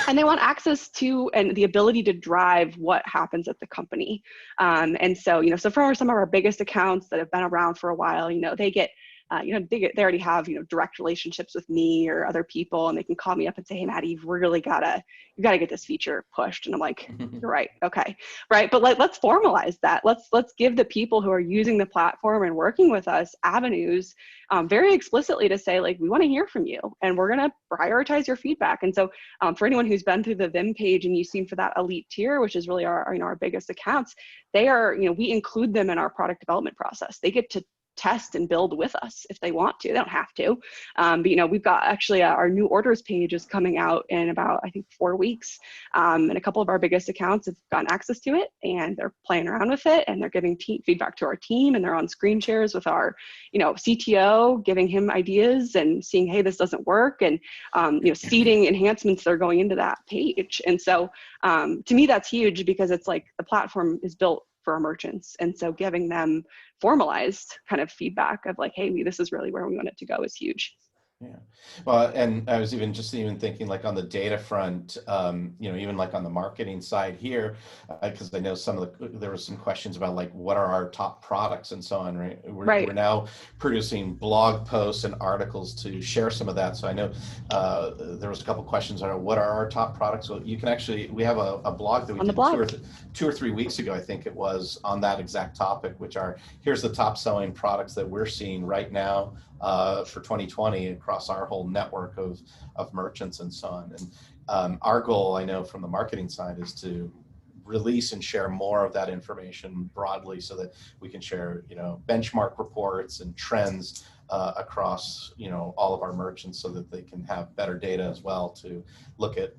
And they want access to and the ability to drive what happens at the company. And so, so for some of our biggest accounts that have been around for a while, they get, they already have, direct relationships with me or other people, and they can call me up and say, hey, Maddie, you've got to get this feature pushed. And I'm like, you're right. Okay. Right. But let's formalize that. Let's give the people who are using the platform and working with us avenues very explicitly to say, like, we want to hear from you and we're going to prioritize your feedback. And so for anyone who's been through the VIM page and you've seen for that elite tier, which is really our biggest accounts, they are, we include them in our product development process. They get to test and build with us if they want to. They don't have to. But we've got actually our new orders page is coming out in about, I think, 4 weeks. And a couple of our biggest accounts have gotten access to it and they're playing around with it and they're giving feedback to our team, and they're on screen shares with our, CTO, giving him ideas and seeing, hey, this doesn't work, and, seeding enhancements that are going into that page. And so to me, that's huge because it's like the platform is built for our merchants. And so giving them formalized kind of feedback of like, hey, this is really where we want it to go is huge.
Yeah, well, and I was even thinking like on the data front, even like on the marketing side here, because I know there were some questions about like what are our top products and so on, right? We're now producing blog posts and articles to share some of that. So I know there was a couple questions on what are our top products. Well, you can we have a blog that we did 2 or 3 weeks ago, I think it was, on that exact topic, which are, here's the top selling products that we're seeing right now for 2020 across our whole network of merchants and so on. And our goal, I know from the marketing side, is to release and share more of that information broadly so that we can share, benchmark reports and trends across, all of our merchants so that they can have better data as well to look at,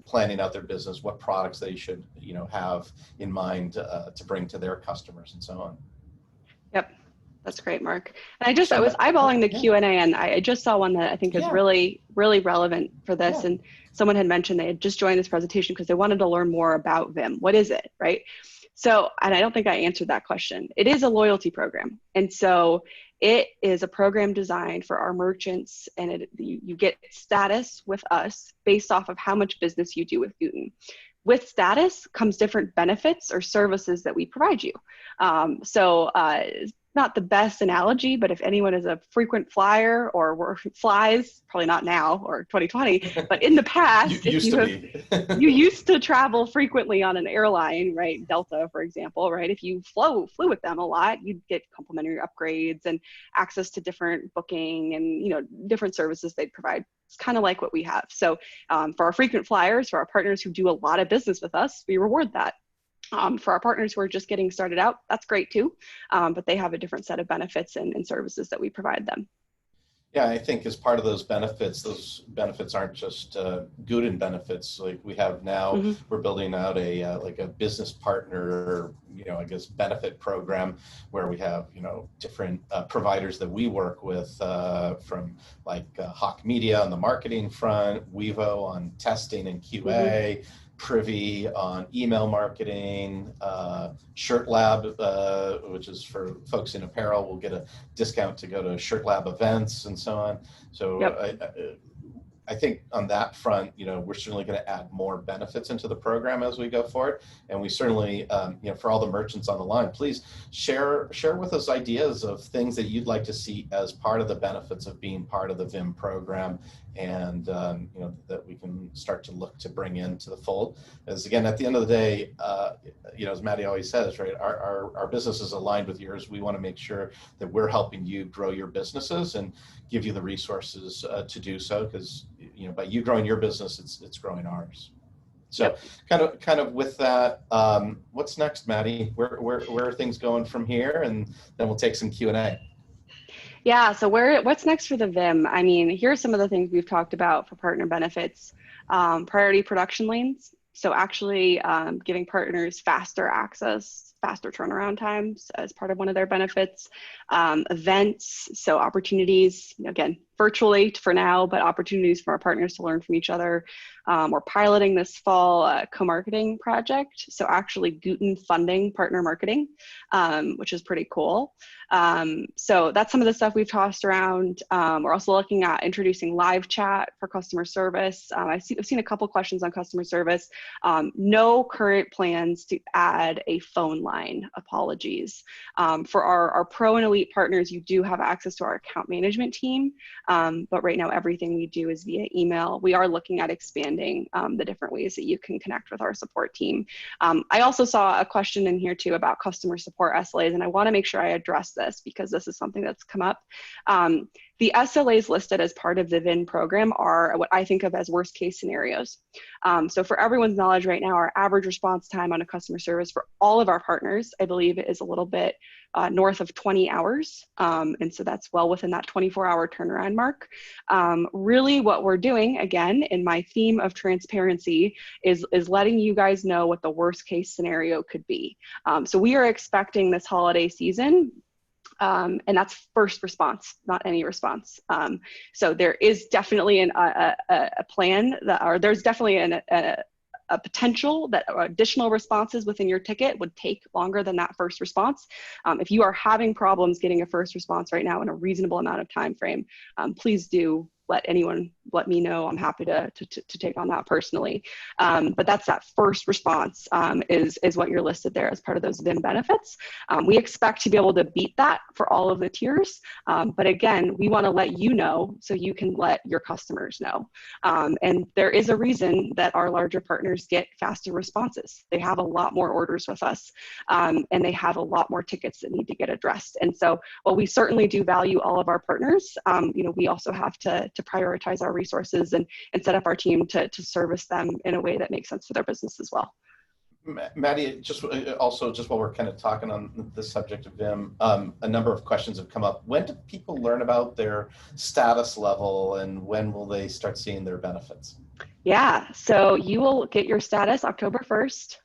planning out their business, what products they should, have in mind to bring to their customers and so on.
Yep. That's great, Mark. And I was eyeballing the Q&A, and I just saw one that I think is really, really relevant for this. And someone had mentioned they had just joined this presentation because they wanted to learn more about VIM. What is it, right? So, and I don't think I answered that question. It is a loyalty program. And so it is a program designed for our merchants, and you get status with us based off of how much business you do with Gooten. With status comes different benefits or services that we provide you. Not the best analogy, but if anyone is a frequent flyer or flies, probably not now or 2020, but in the past, you used to travel frequently on an airline, right? Delta, for example, right? If you flew with them a lot, you'd get complimentary upgrades and access to different booking and, different services they'd provide. It's kind of like what we have. So for our frequent flyers, for our partners who do a lot of business with us, we reward that. For our partners who are just getting started out, that's great too, but they have a different set of benefits and services that we provide them.
Yeah, I think as part of those benefits aren't just Gooten benefits. Like we have now, we're building out a business partner, benefit program where we have, different providers that we work with from like Hawk Media on the marketing front, Wevo on testing and QA, Privy on email marketing, Shirt Lab, which is for folks in apparel, will get a discount to go to Shirt Lab events and so on. So I think on that front, we're certainly going to add more benefits into the program as we go forward. And we certainly, for all the merchants on the line, please share with us ideas of things that you'd like to see as part of the benefits of being part of the VIM program, and that we can start to look to bring into the fold. As again, at the end of the day, as Maddie always says, right, our business is aligned with yours. We want to make sure that we're helping you grow your businesses and give you the resources to do so, because by you growing your business, it's growing ours. So kind of with that, what's next, Maddie? Where are things going from here? And then we'll take some Q&A.
Yeah, so what's next for the VIM? I mean, here are some of the things we've talked about for partner benefits. Priority production lanes. So actually giving partners faster access, faster turnaround times as part of one of their benefits. Events, so opportunities, again, virtually for now, but opportunities for our partners to learn from each other. We're piloting this fall co-marketing project. So actually Gooten funding partner marketing, which is pretty cool. So that's some of the stuff we've tossed around. We're also looking at introducing live chat for customer service. I've seen a couple questions on customer service. No current plans to add a phone line. Apologies. For our pro and elite partners, you do have access to our account management team, but right now everything we do is via email. We are looking at expanding the different ways that you can connect with our support team. I also saw a question in here too about customer support SLAs, and I want to make sure I address this because this is something that's come up. The SLAs listed as part of the VIM program are what I think of as worst case scenarios. So for everyone's knowledge right now, our average response time on a customer service for all of our partners, I believe, is a little bit north of 20 hours. And so that's well within that 24-hour turnaround mark. Really what we're doing, again, in my theme of transparency, is letting you guys know what the worst case scenario could be. So we are expecting this holiday season, and that's first response, not any response. So there is definitely a plan that, or there's definitely a potential that additional responses within your ticket would take longer than that first response. If you are having problems getting a first response right now in a reasonable amount of time frame, please do let me know. I'm happy to take on that personally. But that's that first response is what you're listed there as part of those VIM benefits. We expect to be able to beat that for all of the tiers. But again, we want to let you know so you can let your customers know. And there is a reason that our larger partners get faster responses. They have a lot more orders with us, and they have a lot more tickets that need to get addressed. And so while we certainly do value all of our partners, we also have to prioritize our resources and set up our team to service them in a way that makes sense for their business as well.
Maddie, just while we're kind of talking on the subject of VIM, a number of questions have come up. When do people learn about their status level, and when will they start seeing their benefits?
Yeah, so you will get your status October 1st.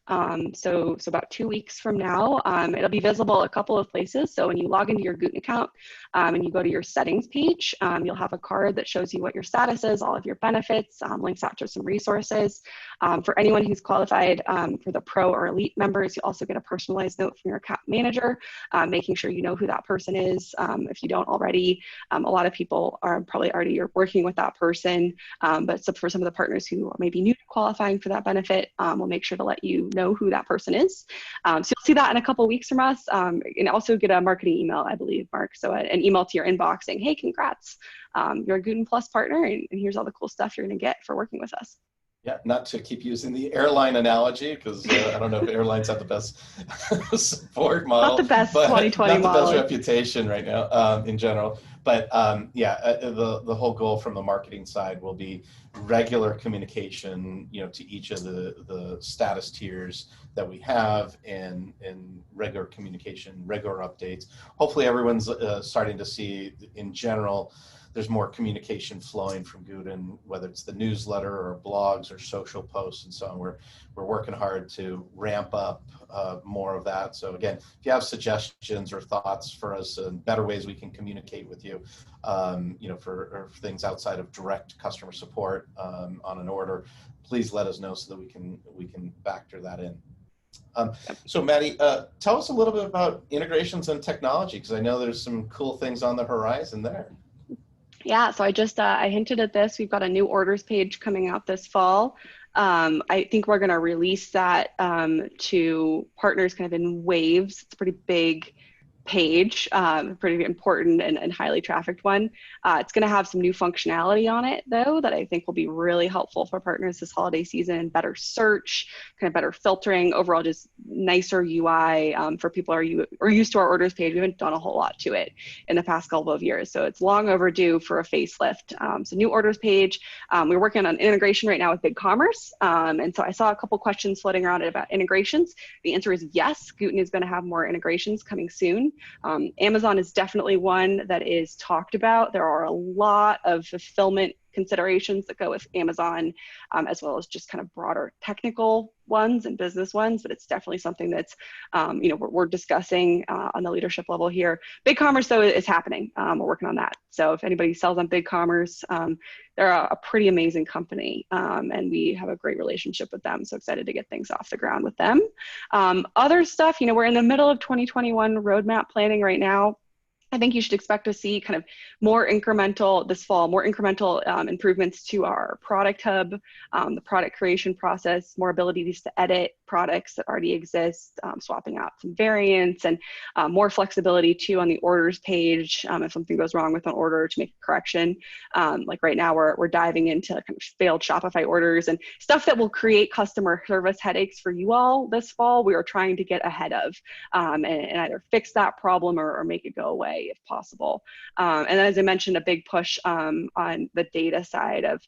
So about 2 weeks from now. It'll be visible a couple of places. So when you log into your Gooten account and you go to your settings page, you'll have a card that shows you what your status is, all of your benefits, links out to some resources. For anyone who's qualified for the pro or elite members, you also get a personalized note from your account manager, making sure you know who that person is. If you don't already, a lot of people are probably already working with that person, but so for some of the partners who may be new to qualifying for that benefit, we'll make sure to let you know who that person is. So you'll see that in a couple of weeks from us, and also get a marketing email, I believe, Mark. So an email to your inbox saying, hey, congrats, you're a Gooten Plus partner, and here's all the cool stuff you're going to get for working with us.
Yeah, not to keep using the airline analogy, because I don't know if airlines have the best support model.
Not the best 2020
not the
model.
best reputation right now in general. But the whole goal from the marketing side will be regular communication, to each of the status tiers that we have, and regular communication, regular updates. Hopefully everyone's starting to see, in general, there's more communication flowing from Gooten, whether it's the newsletter or blogs or social posts and so on. We're working hard to ramp up more of that. So again, if you have suggestions or thoughts for us and better ways we can communicate with you, for things outside of direct customer support on an order, please let us know so that we can factor that in. So Maddie, tell us a little bit about integrations and technology, because I know there's some cool things on the horizon there.
Yeah, so I hinted at this. We've got a new orders page coming out this fall. I think we're going to release that to partners kind of in waves. It's a pretty big page, pretty important and highly trafficked one. It's going to have some new functionality on it, though, that I think will be really helpful for partners this holiday season. Better search, kind of better filtering, overall just nicer UI for people who are used to our orders page. We haven't done a whole lot to it in the past couple of years, so it's long overdue for a facelift. So new orders page. We're working on integration right now with BigCommerce, and so I saw a couple questions floating around about integrations. The answer is yes. Gooten is going to have more integrations coming soon. Amazon is definitely one that is talked about. There are a lot of fulfillment considerations that go with Amazon, as well as just kind of broader technical ones and business ones. But it's definitely something that's, we're discussing on the leadership level here. BigCommerce, though, is happening. We're working on that. So if anybody sells on BigCommerce, they're a pretty amazing company, and we have a great relationship with them. So excited to get things off the ground with them. Other stuff, we're in the middle of 2021 roadmap planning right now. I think you should expect to see kind of more incremental this fall, more incremental improvements to our product hub, the product creation process, more abilities to edit products that already exist, swapping out some variants, and more flexibility too on the orders page if something goes wrong with an order to make a correction. Like right now we're diving into kind of failed Shopify orders and stuff that will create customer service headaches for you all this fall. We are trying to get ahead of and either fix that problem or make it go away if possible. And as I mentioned, a big push on the data side of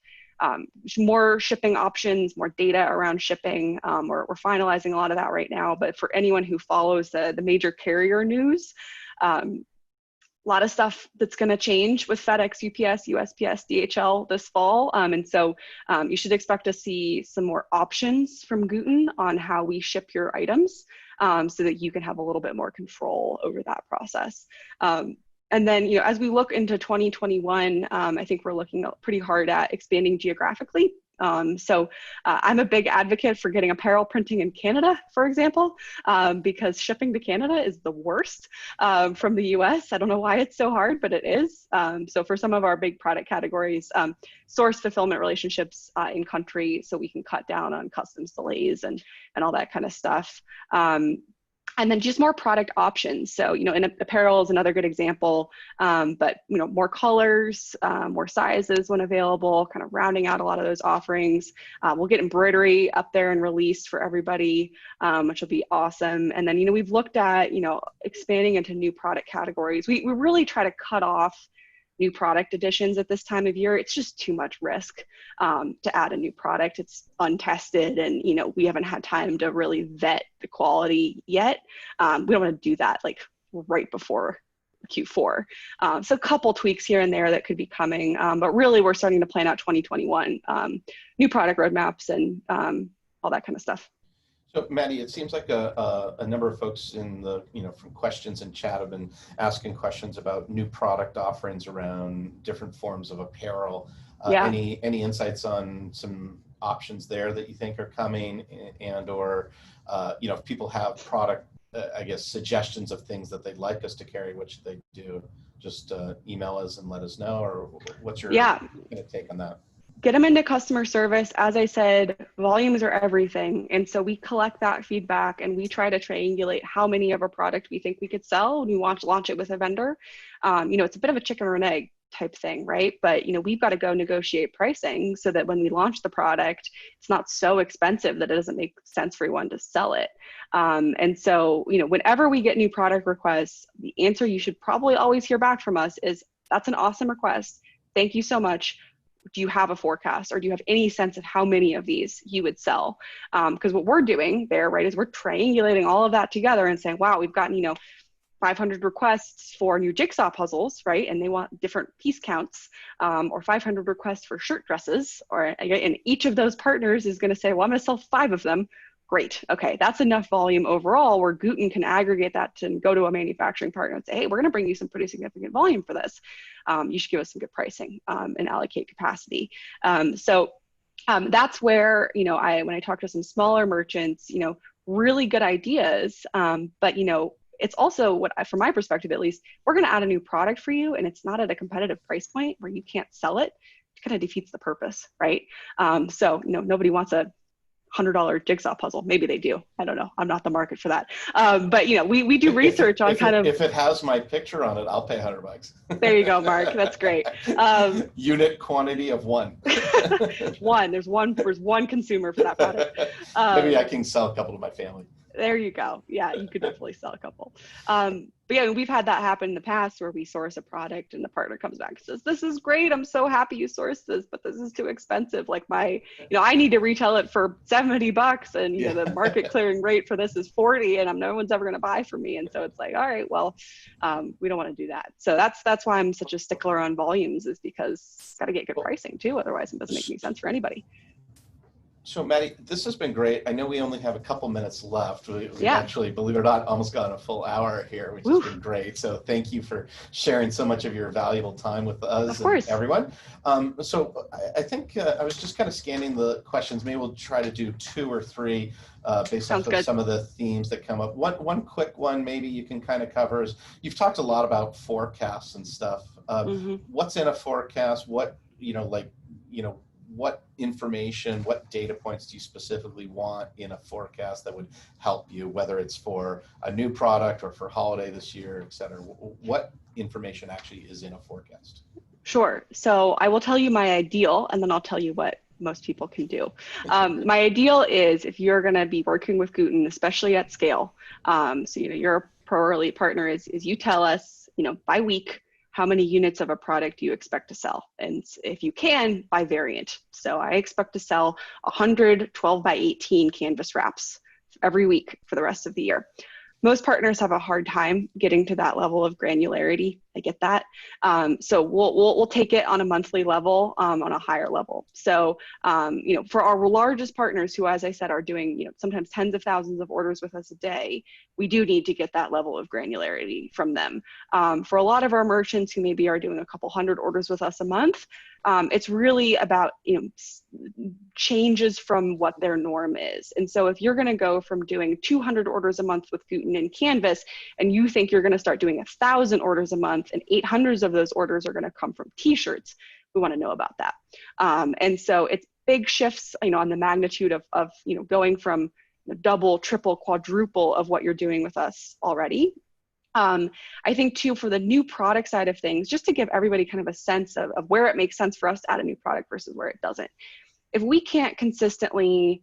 more shipping options, more data around shipping. We're finalizing a lot of that right now, but for anyone who follows the major carrier news, a lot of stuff that's going to change with FedEx, UPS, USPS, DHL this fall. And so you should expect to see some more options from Gooten on how we ship your items, so that you can have a little bit more control over that process. And then, as we look into 2021, I think we're looking pretty hard at expanding geographically. So I'm a big advocate for getting apparel printing in Canada, for example, because shipping to Canada is the worst from the US. I don't know why it's so hard, but it is. So for some of our big product categories, source fulfillment relationships in country, so we can cut down on customs delays and all that kind of stuff. And then just more product options. So, in apparel is another good example, but, more colors, more sizes when available, kind of rounding out a lot of those offerings. We'll get embroidery up there and released for everybody, which will be awesome. And then, we've looked at, expanding into new product categories. We really try to cut off new product additions at this time of year. It's just too much risk to add a new product. It's untested, and we haven't had time to really vet the quality yet. We don't want to do that like right before Q4. So a couple tweaks here and there that could be coming, but really we're starting to plan out 2021 new product roadmaps and all that kind of stuff.
So Maddie, it seems like a number of folks in the, from questions in chat have been asking questions about new product offerings around different forms of apparel.
Yeah.
Any insights on some options there that you think are coming, and or, if people have product, suggestions of things that they'd like us to carry, which they do, just email us and let us know, or what's your take on that?
Get them into customer service. As I said, volumes are everything. And so we collect that feedback and we try to triangulate how many of a product we think we could sell when we want to launch it with a vendor. It's a bit of a chicken or an egg type thing, right? But, we've got to go negotiate pricing so that when we launch the product, it's not so expensive that it doesn't make sense for everyone to sell it. And so, whenever we get new product requests, the answer you should probably always hear back from us is, that's an awesome request. Thank you so much. Do you have a forecast, or do you have any sense of how many of these you would sell? Because what we're doing there, right, is we're triangulating all of that together and saying, wow, we've gotten, 500 requests for new jigsaw puzzles, right? And they want different piece counts, or 500 requests for shirt dresses, and each of those partners is going to say, well, I'm going to sell 5 of them. Great. Okay, that's enough volume overall where Gooten can aggregate that to go to a manufacturing partner and say, hey, we're going to bring you some pretty significant volume for this. You should give us some good pricing and allocate capacity. So that's where, when I talk to some smaller merchants, really good ideas, but it's also from my perspective, at least, we're going to add a new product for you, and it's not at a competitive price point where you can't sell it. It kind of defeats the purpose, right? So nobody wants a $100 jigsaw puzzle. Maybe they do. I don't know. I'm not the market for that. But we do research on
if it has my picture on it, I'll pay $100.
There you go, Mark. That's great.
Unit quantity of 1.
There's one consumer for that product.
Maybe I can sell a couple to my family.
There you go. Yeah, you could definitely sell a couple. But yeah, we've had that happen in the past where we source a product and the partner comes back and says, this is great. I'm so happy you sourced this, but this is too expensive. Like I need to retail it for $70 and,
Yeah.
the market clearing rate for this is 40 and no one's ever going to buy from me. And so it's like, all right, well, we don't want to do that. So that's why I'm such a stickler on volumes, is because it's got to get good pricing too. Otherwise it doesn't make any sense for anybody.
So Maddie, this has been great. I know we only have a couple minutes left. We've
Yeah.
actually, believe it or not, almost gone a full hour here, which has been great. So thank you for sharing so much of your valuable time with us and everyone. So I think I was just kind of scanning the questions. Maybe we'll try to do 2 or 3 based off of some of the themes that come up. One quick one maybe you can kind of cover is, you've talked a lot about forecasts and stuff. What's in a forecast? What, what information, what data points do you specifically want in a forecast that would help you, whether it's for a new product or for holiday this year, et cetera? What information actually is in a forecast?
Sure. So I will tell you my ideal, and then I'll tell you what most people can do. My ideal is, if you're going to be working with Gooten, especially at scale, so your pro early partner is you tell us, by week, how many units of a product you expect to sell. And if you can, by variant. So I expect to sell 100 12 by 18 canvas wraps every week for the rest of the year. Most partners have a hard time getting to that level of granularity. I get that. So we'll take it on a monthly level, on a higher level. So, for our largest partners who, as I said, are doing, sometimes tens of thousands of orders with us a day, we do need to get that level of granularity from them. For a lot of our merchants who maybe are doing a couple hundred orders with us a month, it's really about, changes from what their norm is. And so if you're going to go from doing 200 orders a month with Gooten and Canvas, and you think you're going to start doing 1,000 orders a month, and 800 of those orders are going to come from t-shirts, we want to know about that. And so it's big shifts, on the magnitude of going from double, triple, quadruple of what you're doing with us already. I think too, for the new product side of things, just to give everybody kind of a sense of where it makes sense for us to add a new product versus where it doesn't. If we can't consistently,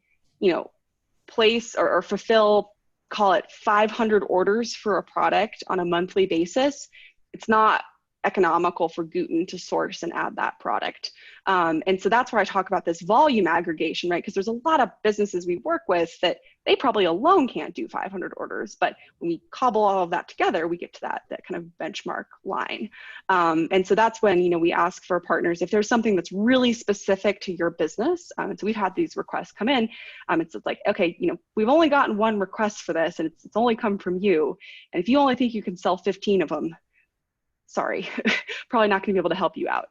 place or fulfill, call it 500 orders for a product on a monthly basis, it's not economical for Gooten to source and add that product. And so that's where I talk about this volume aggregation, right? Because there's a lot of businesses we work with that they probably alone can't do 500 orders, but when we cobble all of that together, we get to that kind of benchmark line. And so that's when, we ask for partners, if there's something that's really specific to your business, and so we've had these requests come in, it's like, okay, we've only gotten one request for this and it's only come from you. And if you only think you can sell 15 of them, sorry, probably not going to be able to help you out.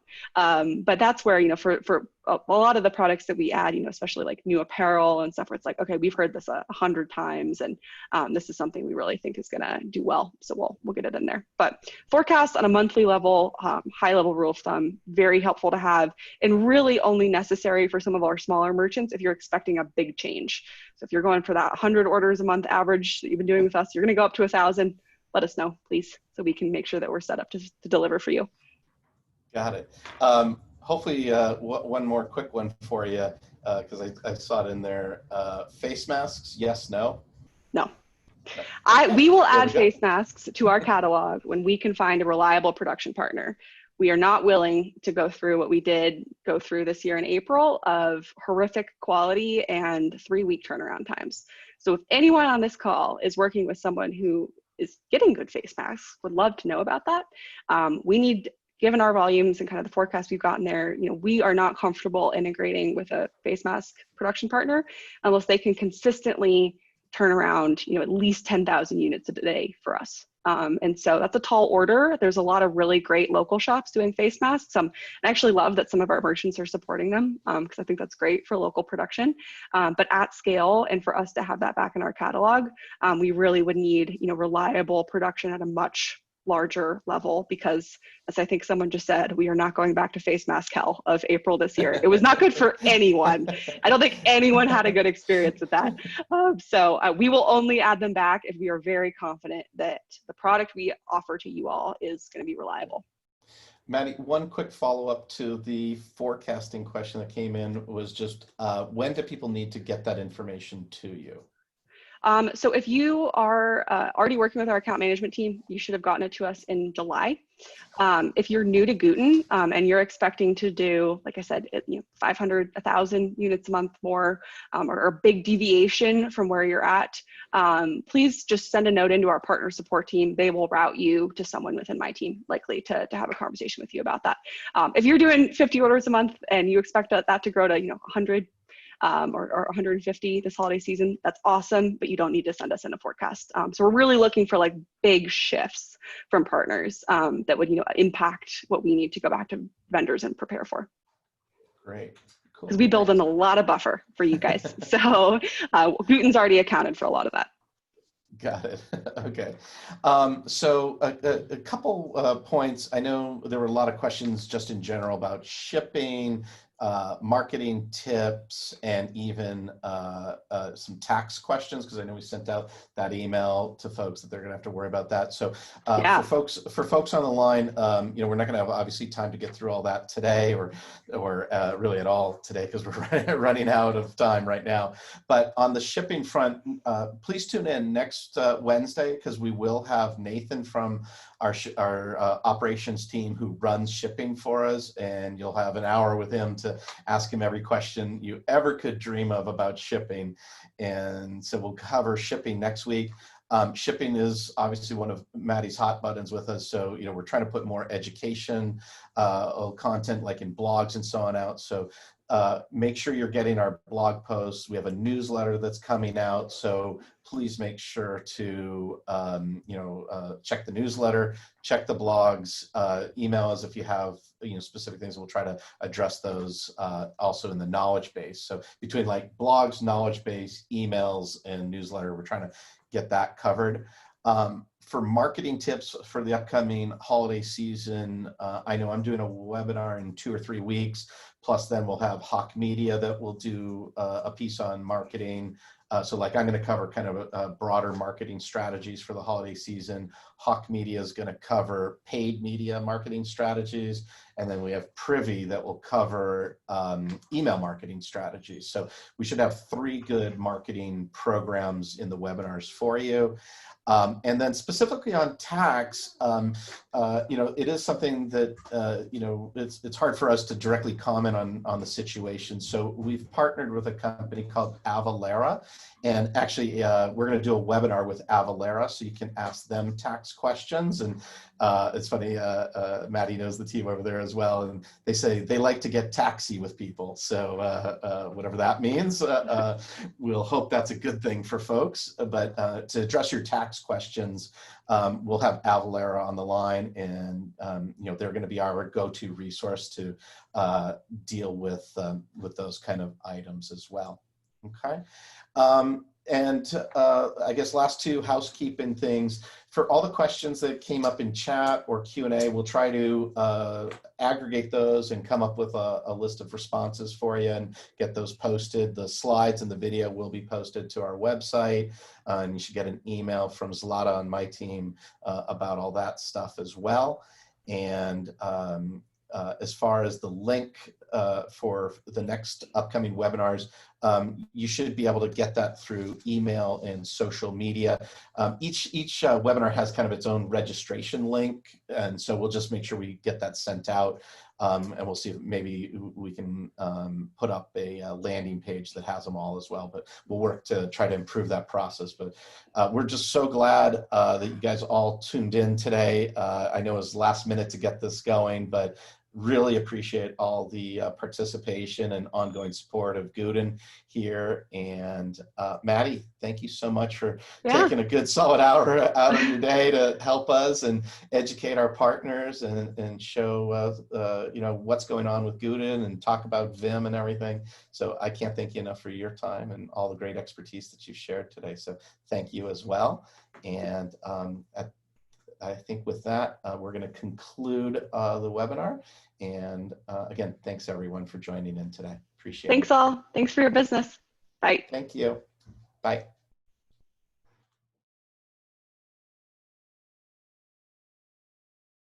But that's where, for a lot of the products that we add, especially like new apparel and stuff, where it's like, okay, we've heard this 100 times, and this is something we really think is going to do well. So we'll get it in there. But forecast on a monthly level, high level rule of thumb, very helpful to have, and really only necessary for some of our smaller merchants if you're expecting a big change. So if you're going for that 100 orders a month average that you've been doing with us, you're going to go up to 1,000. Let us know, please, so we can make sure that we're set up to deliver for you.
Got it. Hopefully, one more quick one for you, because I saw it in there. Face masks, yes, no?
No. We will add face masks to our catalog when we can find a reliable production partner. We are not willing to go through what we did go through this year in April of horrific quality and 3-week turnaround times. So if anyone on this call is working with someone who is getting good face masks, would love to know about that. We need, given our volumes and kind of the forecast we've gotten there, we are not comfortable integrating with a face mask production partner unless they can consistently turn around, at least 10,000 units a day for us. And so that's a tall order. There's a lot of really great local shops doing face masks. I actually love that some of our merchants are supporting them, because I think that's great for local production. But at scale, and for us to have that back in our catalog, we really would need, reliable production at a much larger level, because, as I think someone just said, we are not going back to face mask hell of April this year. It was not good for anyone. I don't think anyone had a good experience with that. So we will only add them back if we are very confident that the product we offer to you all is going to be reliable.
Maddie, one quick follow-up to the forecasting question that came in was just, when do people need to get that information to you?
So if you are already working with our account management team, you should have gotten it to us in July. If you're new to Gooten and you're expecting to do, like I said, 500, 1,000 units a month more, or a big deviation from where you're at, please just send a note into our partner support team. They will route you to someone within my team, likely to have a conversation with you about that. If you're doing 50 orders a month and you expect that to grow to 100, or 150 this holiday season, that's awesome, but you don't need to send us in a forecast. So we're really looking for like big shifts from partners that would impact what we need to go back to vendors and prepare for.
Great. Cool.
Because we build in a lot of buffer for you guys. So Gooten's already accounted for a lot of that.
Got it. Okay. So a couple points. I know there were a lot of questions just in general about shipping, marketing tips, and even some tax questions, because I know we sent out that email to folks that they're going to have to worry about that. So for folks on the line, we're not going to have obviously time to get through all that today, or really at all today, because we're running out of time right now. But on the shipping front, please tune in next Wednesday, because we will have Nathan from our operations team who runs shipping for us, and you'll have an hour with him to ask him every question you ever could dream of about shipping. And so we'll cover shipping next week. Shipping is obviously one of Maddie's hot buttons with us. So, we're trying to put more education content, like in blogs and so on, out. So make sure you're getting our blog posts. We have a newsletter that's coming out. So please make sure to, check the newsletter, check the blogs, email us if you have, specific things. We'll try to address those also in the knowledge base. So between like blogs, knowledge base, emails, and newsletter, we're trying to get that covered. For marketing tips for the upcoming holiday season, I know I'm doing a webinar in 2 or 3 weeks, plus then we'll have Hawk Media that will do a piece on marketing. So like I'm going to cover kind of broader marketing strategies for the holiday season. Hawk Media is going to cover paid media marketing strategies. And then we have Privy that will cover email marketing strategies. So we should have 3 good marketing programs in the webinars for you. And then specifically on tax, it is something that, it's hard for us to directly comment on the situation. So we've partnered with a company called Avalara. And actually, we're going to do a webinar with Avalara, so you can ask them tax questions. And it's funny, Maddie knows the team over there as well, and they say they like to get taxi with people. So whatever that means, we'll hope that's a good thing for folks. But to address your tax questions, we'll have Avalara on the line, and they're going to be our go-to resource to deal with those kind of items as well. Okay. And I guess last 2 housekeeping things. For all the questions that came up in chat or Q&A, we'll try to aggregate those and come up with a list of responses for you and get those posted. The slides and the video will be posted to our website, and you should get an email from Zlata on my team about all that stuff as well. And as far as the link for the next upcoming webinars, you should be able to get that through email and social media. Each webinar has kind of its own registration link, and so we'll just make sure we get that sent out, and we'll see if maybe we can put up a landing page that has them all as well, but we'll work to try to improve that process. But we're just so glad that you guys all tuned in today. I know it was last minute to get this going, but really appreciate all the participation and ongoing support of Gooten here. And Maddie, thank you so much for taking a good solid hour out of your day to help us and educate our partners and show what's going on with Gooten and talk about VIM and everything. So I can't thank you enough for your time and all the great expertise that you've shared today. So thank you as well. And I think with that, we're going to conclude the webinar. And again, thanks everyone for joining in today. Appreciate it.
Thanks all. Thanks for your business. Bye.
Thank you. Bye.